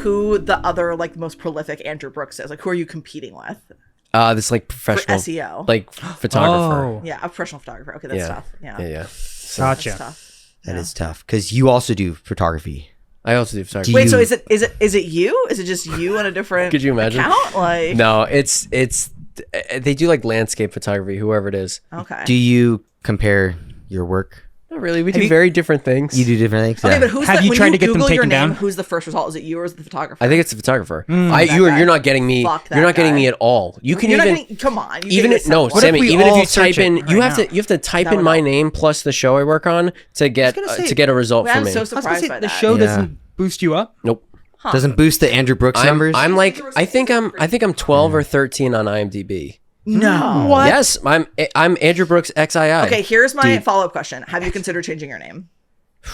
who the other like most prolific Andrew Brooks is. Like, who are you competing with? This like professional for SEO, like photographer. Oh. Yeah, a professional photographer. Okay, that's tough. Yeah. Gotcha. That's tough. That is tough because you also do photography. I also do photography. Wait, so is it you? Is it just you on a different Could you imagine? account? Like, No, it's they do like landscape photography, whoever it is. okay. Do you compare your work? Not really. We do very different things. You do different things. Okay, Yeah. but who's Have you when tried you to get them Google your taken name, down? who's the first result? Is it you or is it the photographer? I think it's the photographer. That You're guy. not getting me. Fuck that You're not getting guy. me at all. You can You're not even getting, come on. You even get no, yourself Sammy. we Even if all you type search it in, right you have now? to type That in would my help. name plus the show I work on to get gonna say, to get a result man, for I'm me. so I was gonna surprised say, by the that. show Yeah. doesn't boost you up. Nope. Doesn't boost the Andrew Brooks numbers. I'm like I think I'm 12 or 13 on IMDb. No. What? Yes, I'm Andrew Brooks XII. Okay, here's my follow-up question. Have you considered changing your name?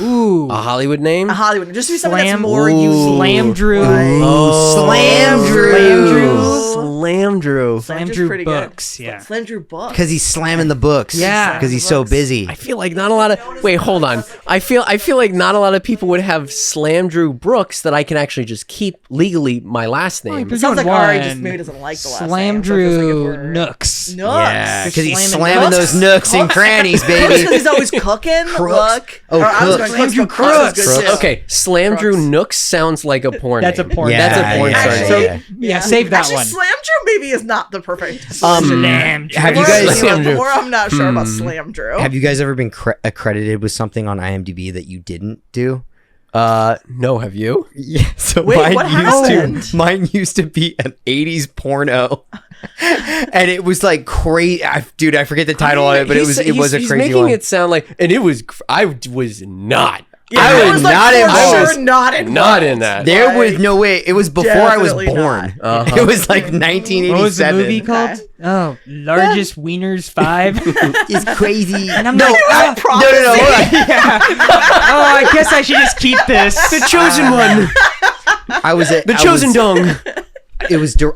Ooh. A Hollywood name. A Hollywood, just to be something Slam- that's more Ooh. unique. Slam Drew. Slam Drew. Slam Drew. Slam Slam Drew's Drew pretty good. Books, yeah. Slam Drew Books. Because he's slamming the books. Yeah. Because he's so busy. I feel like not a lot of wait, hold on. I feel like not a lot of people would have Slam Drew Brooks that I can actually just keep legally my last name. You're Sounds doing like Ari one. just maybe doesn't like the last Slam name. So it feels like if Drew we're- Nooks. Nooks. Yeah, because he's slamming slamming nooks. those nooks and crannies, Because baby. he's always cooking. Look. Oh, Or I was Crooks. going Crooks, Slam but Drew Crooks is Crooks. good too. Okay, Slam Drew Brooks. Nooks sounds like a porn That's a name. porn. Yeah, That's a porn yeah, star Actually, name. Yeah, save that Actually, one. Slam Drew maybe is not the perfect. Slam Drew. Have you The guys more I'm not sure about Slam Drew. have you guys ever been accredited with something on IMDb that you didn't do? No, have you? Yeah. So Wait, what happened? mine used to be an 80s porno. And it was like crazy. Dude, I forget the title of it, but it was a he's crazy making one. it sound like, and it was. I was not. Yeah, I was like, not for involved. sure not involved. Not in that. There was Like, no way. It was before I was definitely born. not. It was like 1987. What was the movie called? Okay. Oh, Largest Wieners 5. It's crazy. And I'm no, like, no, no, hold on. oh, I guess I should just keep this. The chosen one. The chosen dong.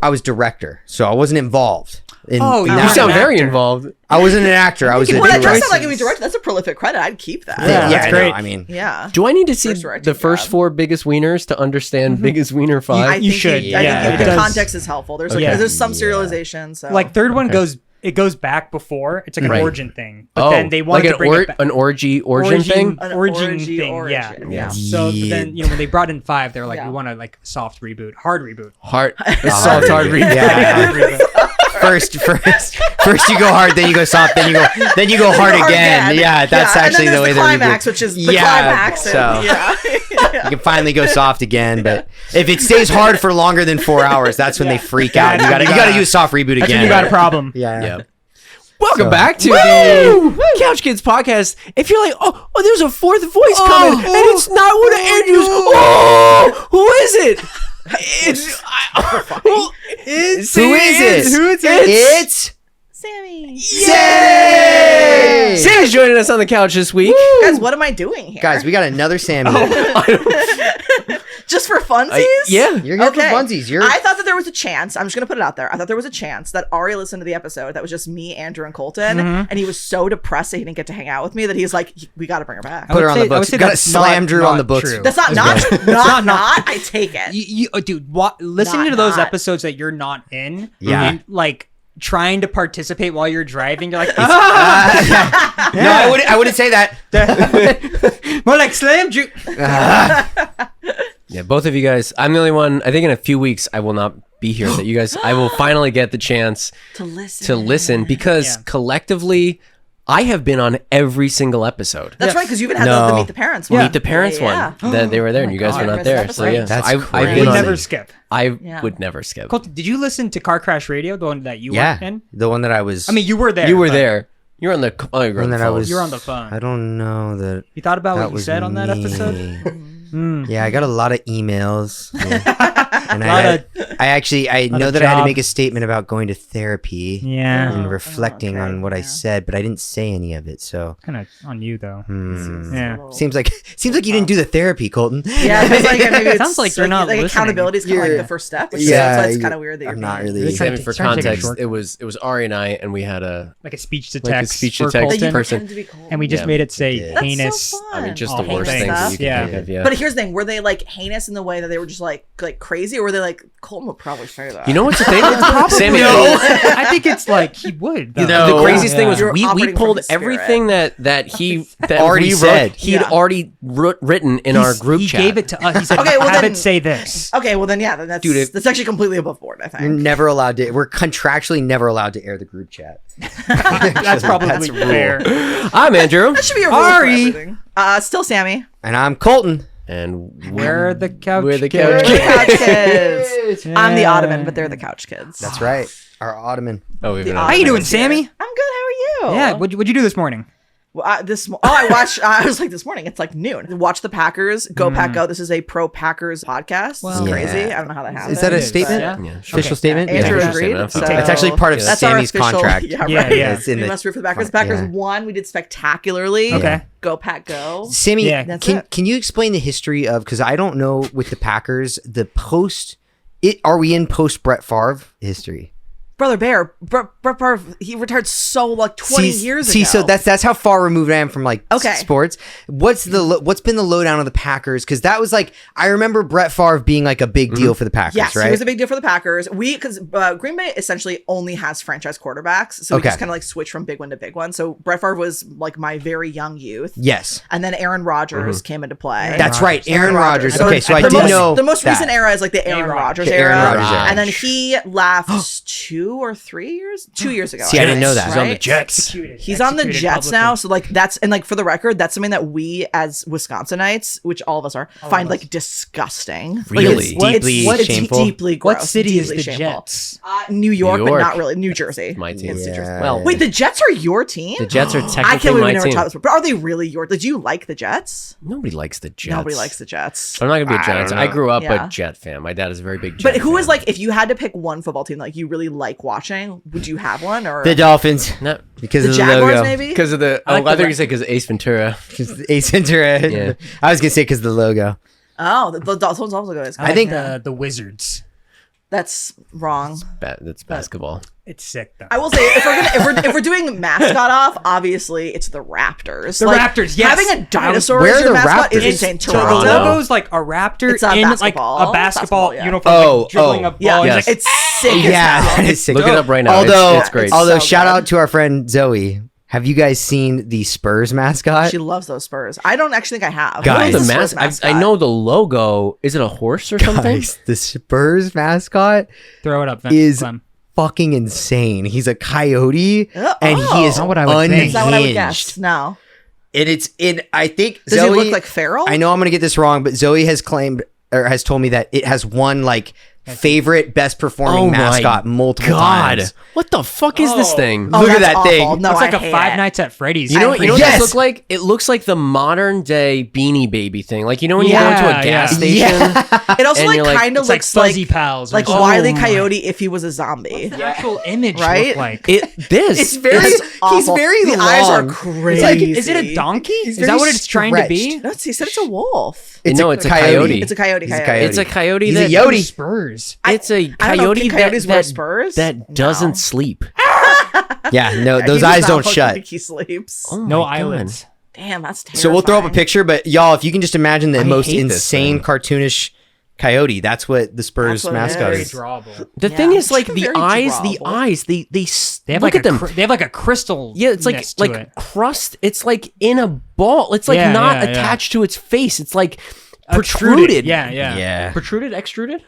I was director, so I wasn't involved. In Oh, that. you You sound an very actor. involved. I wasn't an actor. I was a Well, that does director. sound like a director. That's a prolific credit. I'd keep that. Yeah. Yeah, That's I know, great. I mean, Yeah. Do I need to see First directing the first job. 4 biggest wieners to understand biggest wiener 5? I You think should, I yeah, think it the does. context is helpful. There's like Okay. there's some Yeah. serialization. So Like third one goes back before. It's like an Right. origin thing. But then they wanted like to bring it back. an orgy origin thing. An origin orgy thing, origin, yeah. yeah. So but then when they brought in 5, they were like, Yeah. we want to like soft reboot, hard reboot. Hard. Soft hard read. Yeah. Hard reboot. first you go hard, then you go soft, then you go hard again. Yeah, that's actually and then the way there's the climax, which is the climax. So And, yeah. you can finally go soft again, but if it stays hard for longer than 4 hours, that's when they freak out. You gotta use soft reboot That's again. when you got a problem. Yeah. Yeah. Welcome So- back to the Couch Kids podcast. If you're like, oh, there's a 4th voice coming, and it's not one of Andrew's. Oh, who is it? It's Who is it? Who is it? It's Sammy. Yay! Sammy's joining us on the couch this week. Guys, what am I doing here? Guys, we got another Sammy. Just for funsies? Yeah. You're here for funsies. I thought that there was a chance. I'm just gonna put it out there. I thought there was a chance that Ari listened to the episode that was just me, Andrew, and Colton, and he was so depressed that he didn't get to hang out with me that he's like, "We got to bring her back." Put her on the I would books. say Got to that's slam not- Drew on not the books. true. That's not not. I take it. Dude, listening Not to those not. episodes that you're not in, Yeah. and like trying to participate while you're driving, you're like, No, I wouldn't say that. more like Slam Drew. Yeah, both of you guys. I'm the only one. I think in a few weeks I will not be here. That you guys, I will finally get the chance To listen. because Yeah. collectively, I have been on every single episode. That's right, because you even had No. the Meet the Parents one. Meet the Parents Yeah. one. That they were there, and you guys were God. not there. That's So right. yeah, That's I've crazy. been Would on never it. skip. I Yeah. would never skip. Colton, did you listen to Car Crash Radio, the one that you Yeah, were in? the one that I was. I mean, you were there. You were but there. You were on the. Oh, you were on And the then I phone. was- You were on the phone. I don't know that. You thought about that what you was said on that me. episode? Yeah, I got a lot of emails. And Lot I know of that I had to job. make a statement about going to therapy Yeah. and reflecting okay, on what I yeah. said, but I didn't say any of it. So Kind of on you, though. hmm. Yeah. seems like you didn't do the therapy, Colton. Yeah, because like maybe it's Sounds like you're not like listening. accountability is kind of like You're- the first step. Which Yeah, that's why it's kind of weird that I'm you're not being- really. Trying Sammy, to- for trying to take a context, short- it was Ari and I, and we had a Like a speech to like a text speech to for text Colton. person. Pretend to be cool. And we just Yeah. made it say Yeah. That's heinous. so fun. I mean, just Awful the worst things. things that you can Yeah. think of. Yeah. But here's the thing: were they like heinous in the way that they were just like crazy, or were they like Colton would probably say that? You know what's the thing? Sammy, I think it's like he would. Though. the craziest thing was You're we operating pulled from the spirit. everything that he Already we said. wrote, he'd already written in our group He chat. gave it to us. He said, Okay, well have then- it say this. Okay, well then that's Dude, that's actually completely above board. I You're think. never allowed to. We're contractually never allowed to air the group chat. That's probably fair. I'm Andrew. That should be a rule for Ari. everything. Still Sammy. And I'm Colton. And We're the couch. We're the kids. couch We're the couch kids. I'm the ottoman, but they're the couch kids. That's right. Our ottoman. Oh, even How How you doing, Ottoman's here. Sammy? I'm good. How are you? Yeah. What'd you do this morning? Well, I watched. I was like this morning. It's like noon. Watch the Packers. Go Pack Go. This is a pro Packers podcast. Well, This is crazy. yeah. I don't know how that happened. Is that a is, statement? yeah. Yeah, sure. Official statement? Andrew Yeah. agreed. Yeah. So It's actually part of that's our Sammy's official- contract. Yeah, Yeah, right. yeah. It's in We the must root for the Packers. Packers yeah. won. We did spectacularly. Okay. Go Pack Go. Sammy, Yeah. That's can it. you explain the history of, because I don't know with the Packers, the are we in post Brett Favre history? Brother Bear. Brett Favre. He retired so like 20 years ago. So that's how far removed I am from like Okay. sports. What's been the lowdown of the Packers? Because that was like, I remember Brett Favre being like a big deal for the Packers, Yes, right? he was a big deal for the Packers. Because Green Bay essentially only has franchise quarterbacks, so we Okay. just kind of like switch from big one to big one. So Brett Favre was like my very young youth, Yes. and then Aaron Rodgers came into play. That's right. Aaron Rodgers. So Okay, so I the did most, know the most that. recent era is like the Aaron Rodgers The era, Aaron Rodgers era. and then he left 2 or 3 years, 2 years ago. See, I didn't know that. He's on the right? Jets. He's on the Jets now, so like that's and like for the record, that's something that we as Wisconsinites, which all of us are, find like disgusting. Like, Really? Deeply shameful? Deeply gross. What city is deeply the shameful. Jets? New York, New but York. not really. New Jersey. My team. It's New Jersey. Yeah. Well, Wait, the Jets are your team? the Jets are I technically can't believe we my never team. talked this, but are they really your? Did you like the Jets? Nobody likes the Jets. Nobody likes the Jets. I'm not gonna be a I Giants. don't I know. grew up Yeah. a Jet fan. My dad is a very big Jet But who is fan. like, if you had to pick one football team that you really like watching, would you have one or The Dolphins. No, Because the of the Jaguars? logo. Maybe. because of the. I like I the think you said because of Ace Ventura. Ace Ventura. Yeah. I was gonna say because of the logo. Oh, the Dolphins also go. I think the Wizards. That's wrong. That's basketball. It's sick though. I will say if we're doing mascot off, obviously it's the Raptors. The Raptors, yes. Having a dinosaur Where as are your the mascot is Raptors? insane. So Toronto. the logo's like a raptor It's a in basketball. like a basketball Yeah. uniform, Oh, like, dribbling oh. a ball. Yeah, He's Yes. like, it's sick. as yeah, hell. that is sick. Look it up right now. Although, It's great. Although- so shout good. out to our friend Zoe. Have you guys seen the Spurs mascot? She loves those Spurs. I don't actually think I have. Guys. What is the Spurs mascot. I know the logo. Is it a horse or something? Guys, the Spurs mascot throw it up, is Clem. fucking insane. He's a coyote, Oh. and he is Not what I would think. unhinged. Is that what I would guess? No. And it's in. I think Does Zoe. he look like Farrell? I know I'm gonna get this wrong, but Zoe has claimed or has told me that it has won like favorite best performing Oh my mascot multiple God, times. what the fuck is this thing? Oh, Look at that's that thing. awful. No, Looks like I a hate Five it. Nights at Freddy's. You know what Yes. this look like? It looks like the modern day Beanie Baby thing. Like, you know when you go Yeah, into a gas yeah. station? It also And like you're like- kind of It's like looks Fuzzy Pals or like something. Wile E. Oh my- Coyote if he was a zombie. The actual image Right? look like. It's very. It's He's awful. very The long. eyes are It's crazy. like, is it a donkey? Is very that what it's trying to be? stretched. No, he said it's a wolf. No, it's a coyote. It's a coyote. He's a Coyote. coyote. It's a coyote He's a that Yodi. Spurs. It's a I don't know, coyote can that, coyotes wear that, spurs? that doesn't sleep. Yeah, no, He those does eyes not don't look shut. like he sleeps. Oh No my God. eyelids. Damn, that's terrifying. So we'll throw up a picture, but y'all, if you can just imagine the most hate this insane thing. cartoonish coyote, that's what the Spurs That's what it mascot is. is. Drawable. The Yeah. thing is, like, It's the very eyes, drawable. They have look like at them. they have like a crystal. Yeah, it's like crust. It's like in a ball. It's like Yeah, not yeah, yeah. attached to its face. It's like Extruded. protruded. Yeah, yeah. Yeah. Protruded, extruded.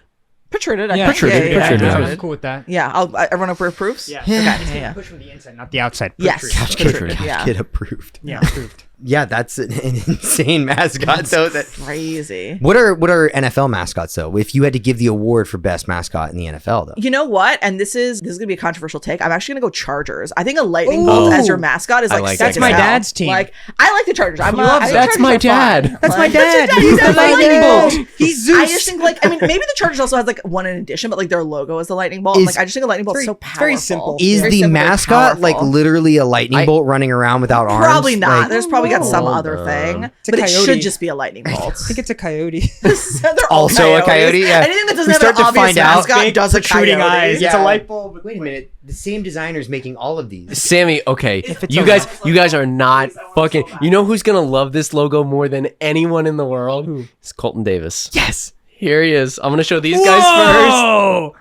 Protruded. I Yeah, think. Protruded, Yeah, protruded. I yeah. was cool with that. Yeah, everyone up for proofs? Yeah. Okay, yeah. Push from the inside, not the outside. Yes. Protrude. Couch Protruded, kid, yeah. kid approved. Yeah, approved. Yeah, that's an insane mascot. So that. Crazy. What are NFL mascots though? If you had to give the award for best mascot in the NFL though, You know what? And this is gonna be a controversial take. I'm actually gonna go Chargers. I think a lightning bolt as your mascot is I like, like sick that. as That's my hell. dad's team. Like I like the Chargers. I think That's Chargers my are fun. dad. That's my Like, dad. He's He's the the lightning bolt. He's I just think like maybe the Chargers also has like one in addition, but like their logo is the lightning bolt. And, like I just think a lightning bolt is so it's very powerful. simple. is Very the simple, very mascot like powerful. literally a lightning bolt running around without arms? Probably not. Like, There's probably probably got some Hold other on. thing, a but it coyote. should just be a lightning bolt. I think it's a coyote. They're all Also a coyote, yeah. Anything that doesn't We have start an to obvious find out. mascot Big does a protruding coyote. eyes. It's a light bulb. Wait a minute. The same designer's making all of these. Sammy, okay, it's you a- guys are not fucking. You know who's gonna love this logo more than anyone in the world? It's Colton Davis. Yes. Here he is. I'm gonna show these guys first. Whoa!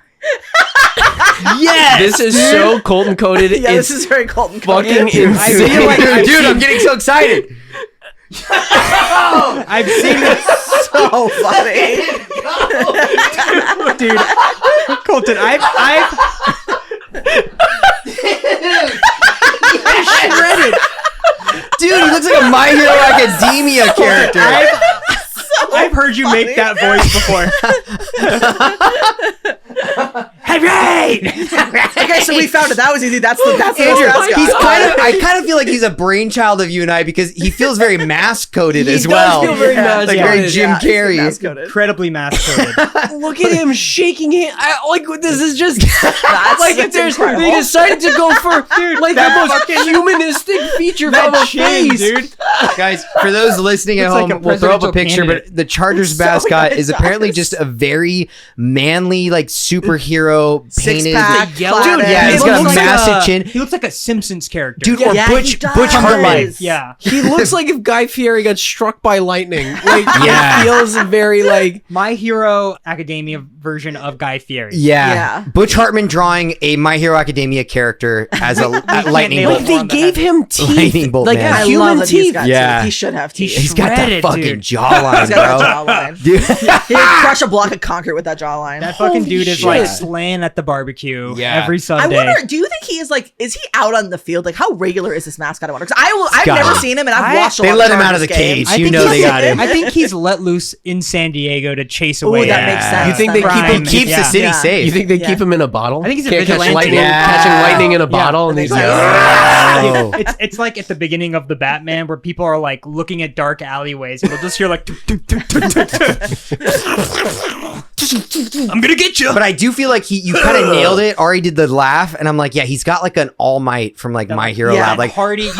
Yes, this is so Colton coded. Yeah, it's this is very Colton. fucking insane. I feel like I've Dude, I'm seen- getting so excited. I've seen this, so funny. dude. Colton, I've Shredded. Dude, he looks like a My Hero Academia character. I've heard you make that voice before. Okay, so we found it. That was easy. That's the Andrew, mascot. he's I kind of feel like he's a brainchild of you and I because he feels very mask coded as does well. feel very Yeah. like mask-coded. very Jim Yeah, he's Carrey. mask-coded. Incredibly mask-coded. Look at him shaking hands. Like this is just like if that's there's incredible. they decided to go for like the most humanistic feature of a chin, face, dude. Guys, for those listening at Looks like home, a we'll throw up a presidential picture, candidate. but the Chargers So mascot good, is it apparently does. just a very manly, like superhero painted. Six-pack, yellow- plaid. Dude, yeah, He he's got a looks like massive a- chin. He looks like a Simpsons character. Dude, Yeah, or he Butch does. Hartman. Yeah. He looks like if Guy Fieri got struck by lightning. Like Yeah. it feels very like My Hero Academia version of Guy Fieri. Yeah. Yeah. Butch Hartman drawing a My Hero Academia character as a lightning nail bolt. it. they on the gave head. him teeth, Lightning bolt like man. I human love that he's teeth. got Yeah. teeth. He should have teeth. He's got that Shredded, fucking dude. jawline, He's got a bro. jawline. Dude. He'd crush a block of concrete with that jawline. That fucking Holy dude is shit. like slaying at the barbecue Yeah. every I Sunday. wonder, do you think he is like, is he out on the field? Like, how regular is this mascot? I wonder. Because I've Scott. never seen him, and I've I- watched a They lot let of him out of the Chargers games. cage. You know they got him. I think he's let loose in San Diego to chase away. that makes sense. You think they That's keep right. him? He keeps Yeah. the city Yeah. safe. You think they Yeah. keep him in a bottle? I think he's a Can't catch vigilante. lightning, Yeah. catching lightning in a Yeah. bottle, and That he's makes like, sense. Yeah, it's like at the beginning of the Batman where people are like looking at dark alleyways and they'll just hear like I'm gonna get you. But I do feel like you kind of nailed it. Ari did the laugh, and I'm like, yeah, he's got like an All Might from like My Hero Yeah. Lab, like Hardy.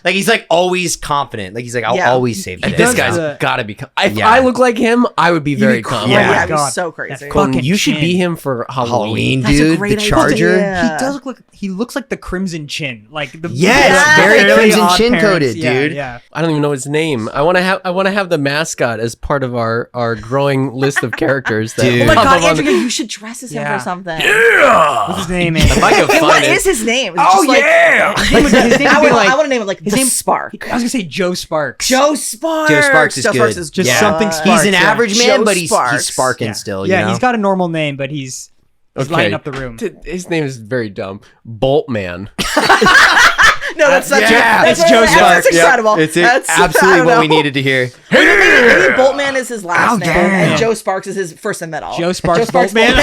like he's like always confident. Like he's like, I'll Yeah. always save the day. this does guy's the- gotta be. If Yeah. I look like him, I would be very confident. Yeah, Yeah. yeah, God. he's so crazy. That Colton, fucking you should chin. be him for Halloween, That's a dude. great The idea. Charger. Yeah. He does look like he looks like the Crimson Chin, like the Yes, very Fairly Crimson Odd Chin Parents. coated, Yeah, dude. Yeah. I don't even know his name. I want to have the mascot as part of our growing list of characters. That Dude. Oh my pop god, up on Andrew, the- you should dress as him Yeah. for something. What's his name? If I could Hey, what find it. is his name? It's Oh just like, yeah. His name would I be want like to name it like his the name- Spark. I was gonna say Joe Sparks. Joe Sparks. Joe Sparks is good. is Just Yeah. something good. Sparks. He's an yeah. average man, Joe but he's Sparks. sparking Yeah. still. Yeah, you know? he's got a normal name, but he's lighting up the room. His name is very dumb. Boltman. No, that's not Yeah. Joe. It's Joe That's Sparks. incredible. It's That's absolutely I don't what we know. needed to hear. Maybe Boltman is his last name, and Joe Sparks is his first and middle. Joe Sparks Boltman.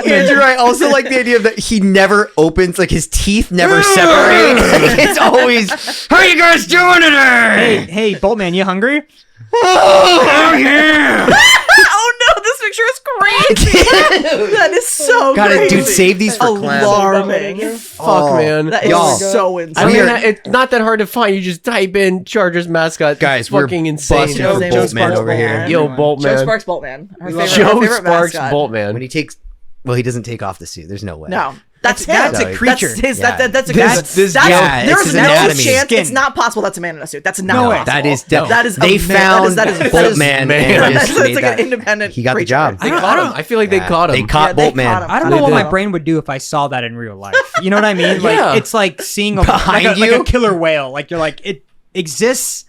Andrew, I also like the idea that he never opens, like his teeth never separate. It's always, how are you guys doing today? Hey, Boltman, you hungry? Oh yeah! Oh no, this picture is crazy. That is so God, crazy. dude, save these for class. Alarming. Fuck, man. That is Y'all. so I insane. mean, We are- it's not that hard to find. You just type in Chargers mascot. It's Guys, we're fucking insane. busting Joe for Sparks Boltman over here. Boltman. Yo, Boltman. Joe Sparks Boltman. Our favorite, Joe our favorite Sparks mascot. Boltman. When he takes, well, he doesn't take off the suit. There's no way. No. That's him. That's a creature. That's his. Yeah. That's a This- guy. this That's, guy, there's it's his no anatomy. chance. Skin. It's not possible. That's a man in a suit. That's not No way. possible. That is That is they a man- found that is Boltman man. and That's just made like that. an independent. He got the creature. job. They caught him. I feel like they caught him. They caught Yeah, they Boltman. caught him. I don't They know what did. my brain would do if I saw that in real life. You know what I mean? Like Yeah. it's like seeing a Behind like you? a killer whale. Like you're like it exists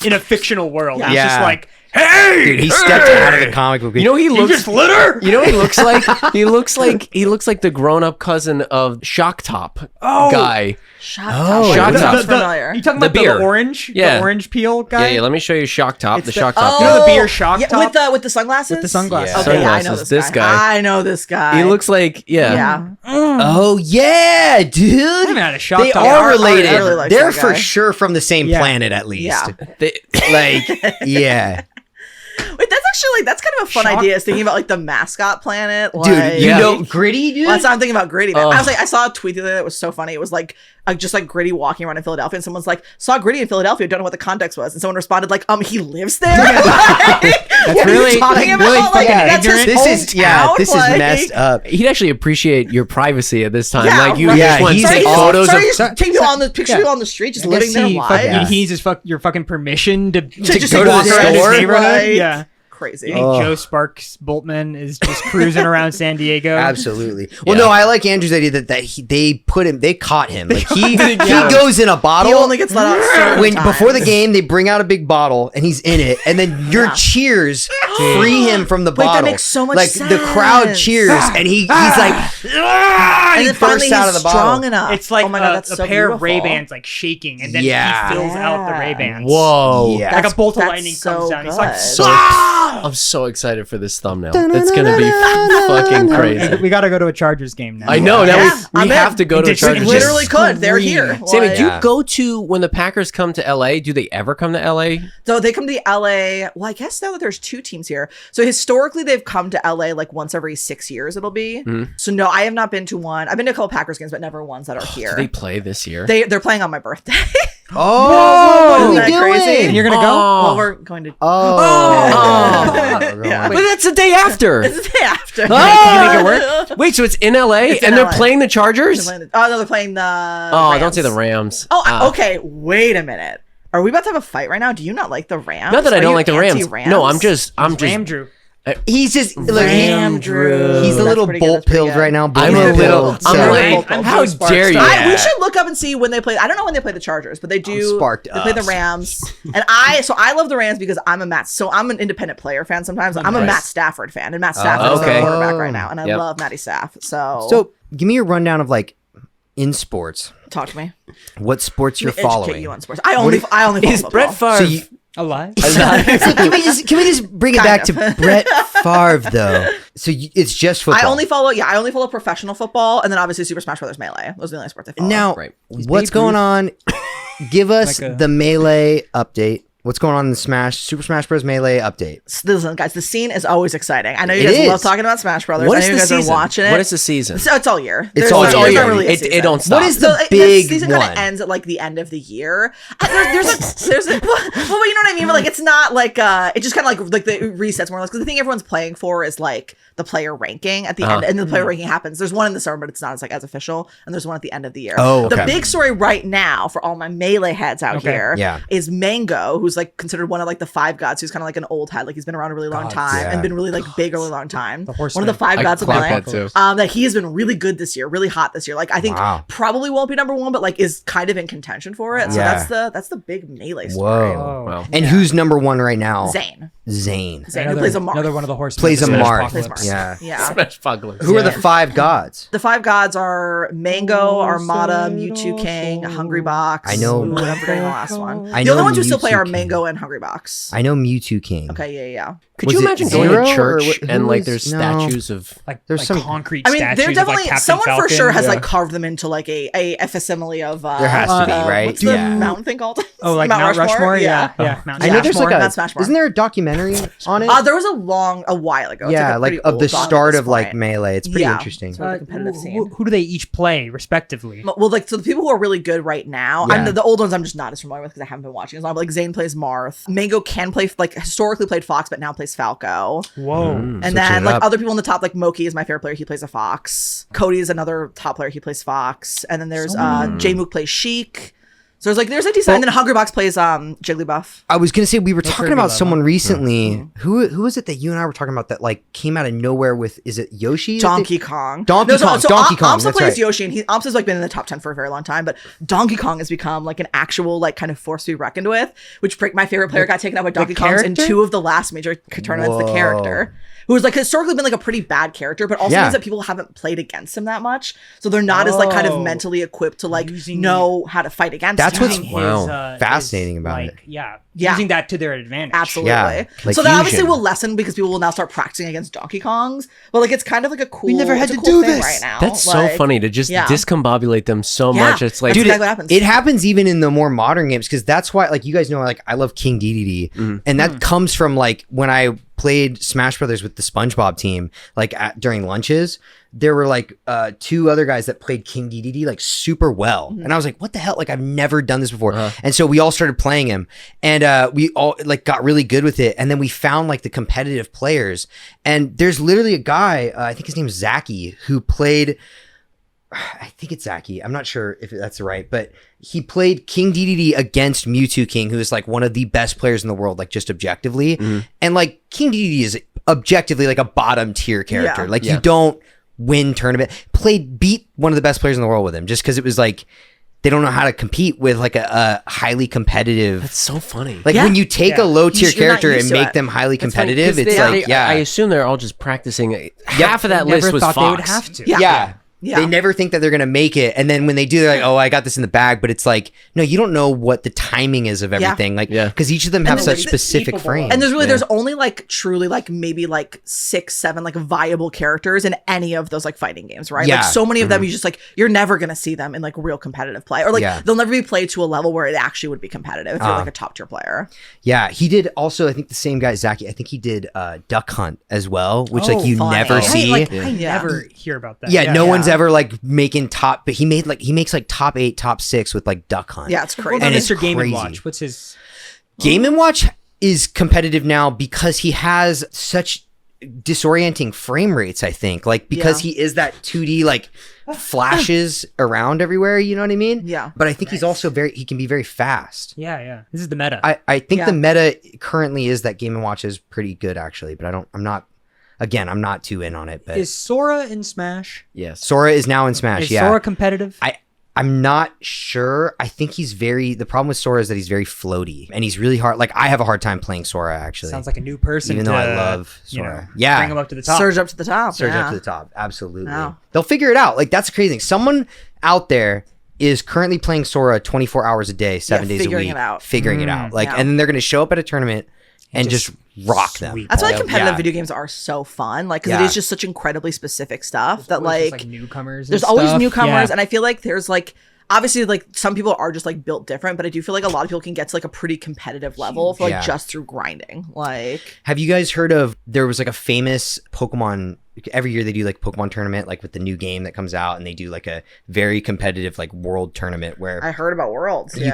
in a fictional world. It's Yeah. just like, hey, Dude, he stepped out of the comic book. You know, he looks. litter. You know, what he looks like. He looks like the grown-up cousin of Shock Top guy. Shock Oh, Top. Shock That Top. sounds familiar. You talking The about the beer. orange? Yeah. The orange peel guy? Yeah, let me show you Shock Top. It's The the- Shock Top. Oh, You know the beer Shock yeah, Top? with the sunglasses. With the sunglasses. Yeah. Okay, yeah, I know Sunglasses, this, this guy. guy. I know this guy. He looks like Yeah. Oh yeah, dude. I haven't had a Shock They Top. are I related. really like They're that for guy. sure from the same Yeah. planet, at least. Yeah. They, Like, yeah. Wait, that's actually that's kind of a fun idea. Is thinking about like the mascot planet, like, Dude, you know Gritty, dude? Well, that's what I'm thinking about Gritty, man. I was like, I saw a tweet the other day that was so funny. It was like just like Gritty walking around in Philadelphia, and someone's like, saw Gritty in Philadelphia, don't know what the context was, and someone responded like, he lives there. That's really talking about really like, fucking that's his hometown? This is Like, messed up. He'd actually appreciate your privacy at this time. Yeah, like you right. just want to he's take all- photos sorry, of. take people on the picture people on the street just living their lives. He needs your fucking permission to just go to walk the around store. his Neighborhood. neighborhood. Yeah. Crazy. You think Joe Sparks Boltman is just cruising around San Diego? Absolutely. Well, no, I like Andrew's idea that they caught him. Like he goes in a bottle. He only gets let out certain times. Before the game, they bring out a big bottle and he's in it, and then your cheers free him from the bottle. That makes so much like sense. the crowd cheers, and he's like, and he then finally bursts out of he's the strong bottle. enough. It's like oh my God, that's a so pair beautiful. of Ray-Bans like shaking, and then Yeah. he fills out the Ray-Bans. Whoa! Yeah. Like a bolt of That's lightning so comes down. He's like, good. I'm so excited for this thumbnail. It's gonna be fucking crazy. we got to go to a Chargers game now. I know. Now Yeah, we I'm have in. to go to a Just Chargers. Literally game. could. They're here. Sammy, Like, do you go to when the Packers come to LA? Do they ever come to LA? So they come to LA. Well, I guess now that there's two teams here. So historically, they've come to LA like once every 6 years. It'll be. So no, I have not been to one. I've been to a couple Packers games, but never ones that are here. Do they play this year? They're playing on my birthday. what Isn't are we that crazy? doing? You're gonna go? Well, we're going to. Yeah. But that's the day after. It's the day after. Can you make it work? Wait, so it's in LA It's in and they're LA. playing the Chargers? Oh no, they're playing the. Oh, Rams. don't say the Rams. Oh, okay. Wait a minute. Are we about to have a fight right now? Do you not like the Rams? Not that I Are don't you like the Rams. anti-Rams? No, I'm just. Ram Drew. He's just look, Ramdrew. he's a That's little pretty good, bolt that's pretty pilled good. right now. I'm a Bolt little. pilled, I'm so- like. I'm How Joe Sparks dare you? style. We should look up and see when they play. I don't know when they play the Chargers, but they do. sparked They play the us. Rams, and I love the Rams because I'm I'm an independent player fan. Sometimes I'm a Nice. Matt Stafford fan, and Matt Stafford is okay. their quarterback right now, and I Yep. love Matty Staff. So give me a rundown of like in sports, talk to me. what sports you're Educate following. you on sports. I only follow Is football. Brett Favre? So you, Alive? so can we just bring it Kind back of. to Brett Favre though? So it's just football. I only follow professional football, and then obviously Super Smash Brothers Melee. Those are the only sports I follow. Now, Right. what's going on? Give us Like a- the Melee update. What's going on in the Super Smash Bros. Melee update? Listen, guys, the scene is always exciting. I know you It guys love is. talking about Smash Brothers. What I is know the you guys season? are watching it. What is the season? So it's all year. It's all There's year. not really a It season. don't stop. What is the So big season kind one? of ends at like the end of the year. There's a well, you know what I mean. But like, it's not like it just kind of like the resets more or less because the thing everyone's playing for is like the player ranking at the end, and the player ranking happens. There's one in the summer, but it's not as official, and there's one at the end of the year. Oh, okay. The big story right now for all my Melee heads out here Yeah. is Mango, who's like considered one of like the five gods, who's kind of like an old head, like he's been around a really long time yeah. and been really like big a really long time. One horseman. of the five I gods of clap Melee. that too. That he has been really good this year, really hot this year. Like I think Wow. probably won't be number one, but like is kind of in contention for it. So Yeah. that's the big Melee story. Whoa. Wow. And who's number one right now? Zane. Zane. Who plays a Marth. Another one of the horsemen. Plays a Smash Marth. Apocalypse. Yeah. Yeah. Smash Apocalypse. Who are the five gods? The five gods are Mango, Armada, Mewtwo King, Hungry Box. I know- Ooh, I'm forgetting the last one. I The only know ones who still play Mewtwo are King. Mango and Hungry Box. I know Mewtwo King. Okay, yeah. Could Was you it imagine going Zero, to or church who and like was- there's no. statues of Like, There's like some- concrete I mean, statues they're of, definitely like, Captain someone for Falcon. sure has Yeah. like carved them into like a facsimile of. There has to be, right? What's the Yeah. mountain thing called? Oh, like Mount Rushmore? Yeah. Mount I know there's like Smashmore, a. not Smashmore. Isn't there a documentary on it? There was a while ago. It's yeah, a like pretty of old the doc at start this of like point. Melee. It's pretty Yeah. interesting. So- the competitive scene. Who do they each play, respectively? Well, like so the people who are really good right now, Yeah. the old ones I'm just not as familiar with because I haven't been watching as long. But like Zane plays Marth, Mango can play like historically played Fox, but now plays Falco. Whoa. And Switching then it like up. other people in the top, like Moki is my favorite player. He plays a Fox. Cody is another top player. He plays Fox. And then there's J-Mook plays Sheik. So there's a decent. And then Hungrybox plays Jigglypuff. I was gonna say we were talking Kirby about level. someone recently. Who was it that you and I were talking about that like came out of nowhere with? Is it Yoshi? Donkey Kong. Donkey Kong, Donkey Kong, Amsa that's plays right. Yoshi, and Amsa has like been in the top 10 for a very long time. But Donkey Kong has become like an actual like kind of force to be reckoned with. Which my favorite player got taken out by Donkey Kong's in character? 2 of the last major tournaments. The Whoa. character, who has like historically been like a pretty bad character, but also Yeah. means that people haven't played against him that much, so they're not as like kind of Oh. mentally equipped to like Using- know how to fight against. That's him. what's fascinating about it. Yeah. Using that to their advantage. Absolutely. Yeah, like so that obviously fusion. will lessen because people will now start practicing against Donkey Kongs. But like it's kind of like a cool. never had it's a to cool do thing this. right now. That's Like, so funny to just yeah. discombobulate them so Yeah, much. It's like, that's Dude, exactly what happens. it happens even in the more modern games because that's why, like, you guys know, like, I love King DDD, and that comes from like when I played Smash Brothers with the SpongeBob team, like during lunches, there were like 2 other guys that played King DDD like super well. And I was like, what the hell? Like, I've never done this before. And so we all started playing him, and we all like got really good with it. And then we found like the competitive players, and there's literally a guy, I think his name is Zachy, who played, I think it's Zachy, I'm not sure if that's right, but he played King DDD against Mewtwo King, who is like one of the best players in the world, like just objectively. And like King DDD is objectively like a bottom tier character. Like you don't win tournament. Beat one of the best players in the world with him, just because it was like they don't know how to compete with like a highly competitive. That's so funny. Like when you take a low tier You're not character used and to make it. them highly competitive, Funny, 'cause it's they- I assume they're all just practicing. Half of that list Never was thought Fox. they would have to. Yeah. They never think that they're going to make it. And then when they do, they're like, oh, I got this in the bag. But it's like, no, you don't know what the timing is of everything. Like, because each of them have then such it's specific capable frames. And there's only like truly like maybe like 6, 7 like viable characters in any of those like fighting games, right? Yeah. Like so many of them, you just like you're never gonna see them in like real competitive play, or like they'll never be played to a level where it actually would be competitive if you're like a top tier player. Yeah, he did also, I think the same guy, Zachy, I think he did Duck Hunt as well, which like you funny. never see. I never hear about that. no one's ever like making top, but he makes like top 8, top 6 with like Duck Hunt. Yeah, it's crazy. What about And it's Mr. Game crazy. & Watch? What's his... Game & Watch is competitive now because he has such disorienting frame rates, I think. Like, because he is that 2D, like, flashes around everywhere, you know what I mean? Yeah. But I think he's also he can be very fast. Yeah. This is the meta. I think the meta currently is that Game & Watch is pretty good, actually, but I'm not too in on it. But Is Sora in Smash? Yes. Sora is now in Smash, Is Sora competitive? I'm not sure. I think the problem with Sora is that he's very floaty and he's really hard. Like, I have a hard time playing Sora, actually. Sounds like a new person. Even though I love Sora. Bring him up to the top. Surge up to the top. Surge up to the top. Absolutely. Wow. They'll figure it out. Like, that's the crazy thing. Someone out there is currently playing Sora 24 hours a day, 7 days a week. Figuring it out. Like, and then they're going to show up at a tournament and just rock them. That's why competitive video games are so fun. Like, because it is just such incredibly specific stuff that like newcomers. There's always newcomers, and I feel like there's like obviously like some people are just like built different, but I do feel like a lot of people can get to like a pretty competitive level for like just through grinding. Like, have you guys heard of, there was like a famous Pokemon, every year they do like Pokemon tournament, like with the new game that comes out, and they do like a very competitive like world tournament where I heard about Worlds. you